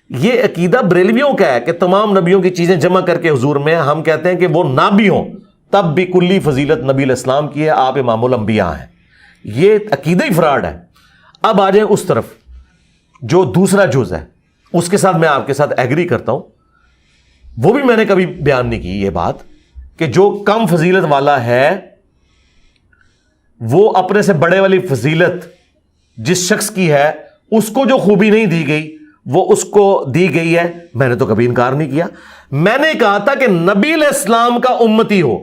[SPEAKER 2] یہ عقیدہ بریلویوں کا ہے کہ تمام نبیوں کی چیزیں جمع کر کے حضور میں ہم کہتے ہیں کہ وہ نہ بھی ہوں تب بھی کلی فضیلت نبی علیہ السلام کی ہے, آپ امام الانبیاء ہیں. یہ عقیدہ ہی فراڈ ہے. اب آ جائیں اس طرف جو دوسرا جز ہے, اس کے ساتھ میں آپ کے ساتھ ایگری کرتا ہوں. وہ بھی میں نے کبھی بیان نہیں کی یہ بات کہ جو کم فضیلت والا ہے وہ اپنے سے بڑے والی فضیلت جس شخص کی ہے اس کو جو خوبی نہیں دی گئی وہ اس کو دی گئی ہے. میں نے تو کبھی انکار نہیں کیا. میں نے کہا تھا کہ نبی علیہ السلام کا امتی ہو.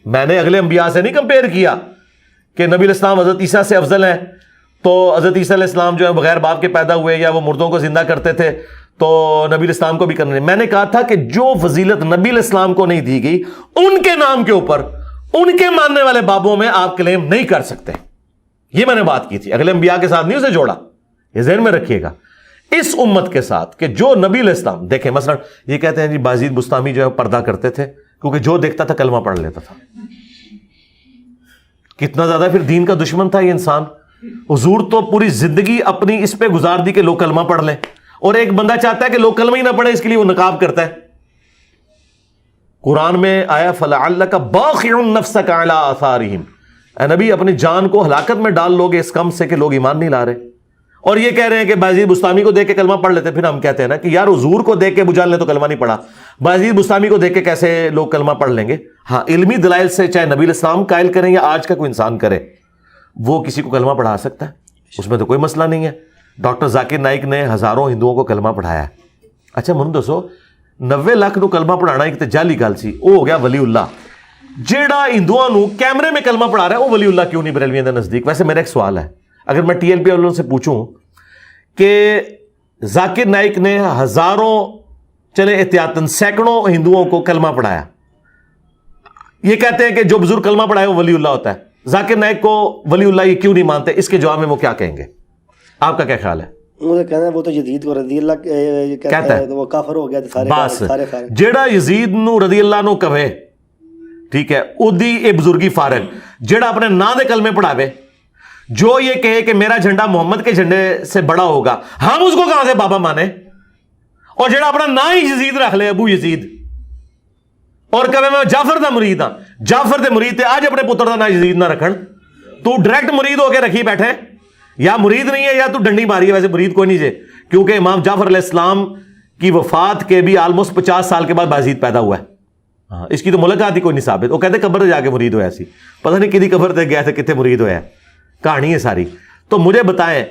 [SPEAKER 2] میں نے اگلے انبیاء سے نہیں کمپیئر کیا کہ نبی علیہ السلام حضرت عیسیٰ سے افضل ہیں تو حضرت عیسیٰ علیہ السلام جو ہے بغیر باپ کے پیدا ہوئے یا وہ مردوں کو زندہ کرتے تھے تو نبی علیہ السلام کو بھی کرنا نہیں. میں نے کہا تھا کہ جو فضیلت نبی علیہ السلام کو نہیں دی گئی ان کے نام کے اوپر ان کے ماننے والے بابوں میں آپ کلیم نہیں کر سکتے. یہ میں نے بات کی تھی. اگلے انبیاء کے ساتھ نہیں اسے جوڑا. یہ ذہن میں رکھیے گا. اس امت کے ساتھ کہ جو نبی علیہ السلام دیکھیں مثلا یہ کہتے ہیں جی بازید بستامی جو ہے پردہ کرتے تھے کیونکہ جو دیکھتا تھا کلمہ پڑھ لیتا تھا. کتنا زیادہ پھر دین کا دشمن تھا یہ انسان. حضور تو پوری زندگی اپنی اس پہ گزار دی کہ لوگ کلمہ پڑھ لیں, اور ایک بندہ چاہتا ہے کہ لوگ کلمہ ہی نہ پڑھیں اس کے لیے وہ نقاب کرتا ہے. قرآن میں آیا فَلَعَلَّكَ بَاخِعٌ نَفْسَكَ عَلَىٰ آثَارِهِمْ, اے نبی اپنی جان کو ہلاکت میں ڈال لو گے اس کم سے کہ لوگ ایمان نہیں لا رہے. اور یہ کہہ رہے ہیں کہ بازید بستامی کو دیکھ کے کلمہ پڑھ لیتے. پھر ہم کہتے ہیں نا کہ یار حضور کو دیکھ کے بجال نے تو کلمہ نہیں پڑھا, بازید بستامی کو دیکھ کے کیسے لوگ کلمہ پڑھ لیں گے. ہاں علمی دلائل سے چاہے نبی علیہ السلام قائل کریں یا آج کا کوئی انسان کرے وہ کسی کو کلمہ پڑھا سکتا ہے, اس میں تو کوئی مسئلہ نہیں ہے. ڈاکٹر ذاکر نائک نے ہزاروں ہندوؤں کو کلمہ پڑھایا ہے. اچھا من دسو 90 لاکھ نو کلمہ پڑھانا ایک تے جعلی گل سی, وہ ہو گیا ولی اللہ. جیڑا ہندوؤں نو کیمرے میں کلمہ پڑھا رہا ہے وہ ولی اللہ کیوں نہیں بریلویوں دے نزدیک؟ ویسے میرا ایک سوال ہے, اگر میں ٹی ایل پی والوں سے پوچھوں کہ ذاکر نائک نے ہزاروں چلے احتیاطاً سینکڑوں ہندوؤں کو کلمہ پڑھایا, یہ کہتے ہیں کہ جو بزرگ کلمہ پڑھائے وہ ولی اللہ ہوتا ہے, ذاکر نائک کو ولی اللہ یہ کیوں نہیں مانتے؟ اس کے جواب میں وہ کیا کہیں گے؟ آپ کا کیا خیال ہے؟
[SPEAKER 1] مجھے کہنا ہے وہ تو یزید کو رضی اللہ کہتا ہے, وہ کافر ہو گیا
[SPEAKER 2] بس. جیڑا یزید نو رضی اللہ نو کہے ٹھیک ہے اودی اے بزرگی فارغ, جیڑا اپنے نا دے کلمے پڑھاوے, جو یہ کہے کہ میرا جھنڈا محمد کے جھنڈے سے بڑا ہوگا, ہم اس کو کہاں سے بابا مانے؟ اور جیڑا اپنا نا ہی یزید رکھ لے ابو یزید اور کہے میں جعفر دا مرید ہاں, جعفر دے مرید تے آج اپنے پتر دا نا یزید نہ رکھن. تو ڈائریکٹ مرید ہو کے رکھی بیٹھے, یا مرید نہیں ہے یا تو ڈنڈی ماری ہے. ویسے مرید کوئی نہیں جے, کیونکہ امام جعفر علیہ السلام کی وفات کے بھی آلموسٹ 50 سال کے بعد بازید پیدا ہوا ہے. اس کی تو ملاقات ہی کوئی نہیں ثابت. وہ کہتے قبر جا کے مرید ہوا ایسی, پتہ نہیں کدی قبر تے گیا تھے کتنے مرید ہوا ہے, کہانی ہے ساری. تو مجھے بتائیں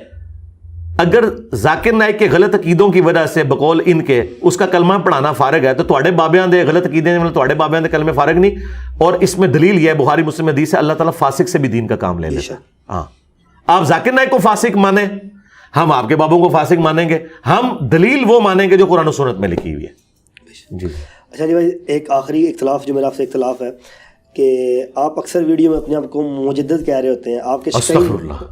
[SPEAKER 2] اگر ذاکر نائک کے غلط عقیدوں کی وجہ سے بقول ان کے اس کا کلمہ پڑھانا فارغ ہے تو تواڈے بابیاں دے غلط عقیدے مطلب تواڈے بابیاں دے کلمے فارغ نہیں. اور اس میں دلیل یہ ہے بخاری مسلم حدیث ہے اللہ تعالیٰ فاسق سے بھی دین کا کام لے لیتا ہے. ہاں آپ ذاکر نائک کو فاسق مانیں, ہم آپ کے بابوں کو فاسق مانیں گے, ہم دلیل وہ مانیں گے جو قرآن و سنت میں لکھی ہوئی ہے. جی
[SPEAKER 1] اچھا جی بھائی, ایک آخری اختلاف جو میرا آپ سے اختلاف ہے کہ آپ اکثر ویڈیو میں اپنے آپ کو مجدد کہہ رہے ہوتے ہیں. آپ کے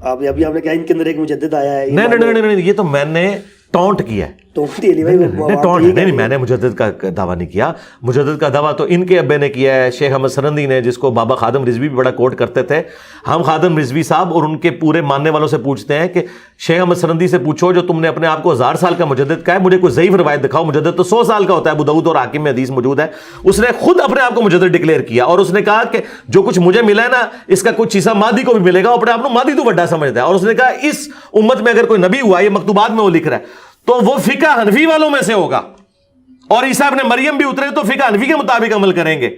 [SPEAKER 1] آپ نے کہا ان کے اندر ایک مجدد آیا ہے.
[SPEAKER 2] نہیں, یہ تو میں نے ٹونٹ کیا ہے. نہیں, میں نے مجدد کا دعویٰ نہیں کیا. مجدد کا دعویٰ تو ان کے ابے نے کیا ہے, شیخ احمد سرندی نے, جس کو بابا خادم رضوی بھی بڑا کوٹ کرتے تھے. ہم خادم رضوی صاحب اور ان کے پورے ماننے والوں سے پوچھتے ہیں کہ شیخ احمد سرندی سے پوچھو جو تم نے اپنے آپ کو 1000 سال کا مجدد کہا ہے, مجھے کوئی ضعیف روایت دکھاؤ. مجدد تو 100 سال کا ہوتا ہے, ابو داؤد اور حاکم میں حدیث موجود ہے. اس نے خود اپنے آپ کو مجدد ڈکلیئر کیا اور اس نے کہا کہ جو کچھ مجھے ملا ہے نا اس کا کچھ حصہ مادی کو بھی ملے گا. اپنے آپ کو مادی تو بڑا سمجھتا ہے. اور اس نے کہا اس امت میں اگر کوئی نبی ہوا, یہ مکتوبات میں وہ لکھ رہا ہے, تو وہ فقہ حنفی والوں میں سے ہوگا. اور عیسیٰ ابن مریم بھی اترے تو فقہ حنفی کے مطابق عمل کریں گے.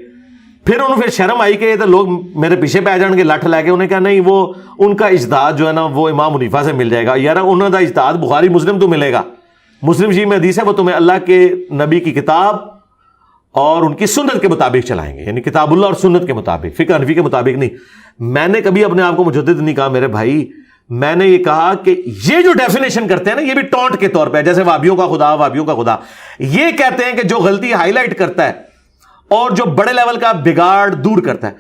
[SPEAKER 2] پھر انہوں پھر شرم آئی کہ تو لوگ میرے پیچھے پہ آ جان گے لٹھ لے کے. انہیں کہا نہیں, وہ ان کا اجتہاد جو ہے نا وہ امام حنیفہ سے مل جائے گا. یار انہوں کا اجتہاد بخاری مسلم تو ملے گا, مسلم شریف میں حدیث ہے, وہ تمہیں اللہ کے نبی کی کتاب اور ان کی سنت کے مطابق چلائیں گے, یعنی کتاب اللہ اور سنت کے مطابق, فقہ حنفی کے مطابق نہیں. میں نے کبھی اپنے آپ کو مجدد نہیں کہا میرے بھائی. میں نے یہ کہا کہ یہ جو ڈیفینیشن کرتے ہیں نا یہ بھی ٹونٹ کے طور پہ, جیسے وابیوں کا خدا, وابیوں کا خدا, یہ کہتے ہیں کہ جو غلطی ہائی لائٹ کرتا ہے اور جو بڑے لیول کا بگاڑ دور کرتا ہے.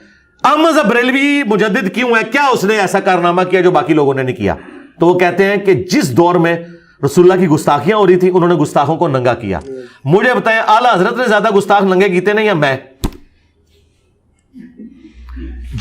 [SPEAKER 2] احمد بریلوی مجدد کیوں ہے؟ کیا اس نے ایسا کارنامہ کیا جو باقی لوگوں نے نہیں کیا؟ تو وہ کہتے ہیں کہ جس دور میں رسول اللہ کی گستاخیاں ہو رہی تھی انہوں نے گستاخوں کو ننگا کیا. مجھے بتائیں اعلیٰ حضرت نے زیادہ گستاخ ننگے کیتے نہیں یا میں؟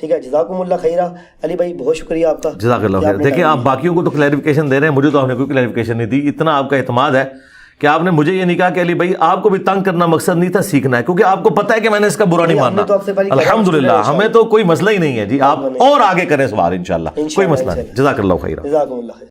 [SPEAKER 1] ٹھیک ہے، جزاکم اللہ خیرہ. علی بھائی بہت شکریہ آپ کا.
[SPEAKER 2] جزاک اللہ خیر. دیکھیں آپ باقیوں کو تو کلیریفیکیشن دے رہے ہیں، مجھے تو آپ نے کوئی کلیریفیکیشن نہیں دی. اتنا آپ کا اعتماد ہے کہ آپ نے مجھے یہ نہیں کہا کہ علی بھائی آپ کو بھی تنگ کرنا مقصد نہیں تھا، سیکھنا ہے، کیونکہ آپ کو پتہ ہے کہ میں نے اس کا برا نہیں ماننا. الحمدللہ ہمیں تو کوئی مسئلہ ہی نہیں ہے جی. آپ اور آگے کریں سوال انشاءاللہ، کوئی مسئلہ نہیں. جزاک اللہ خیر.
[SPEAKER 1] جزاکم اللہ خیر.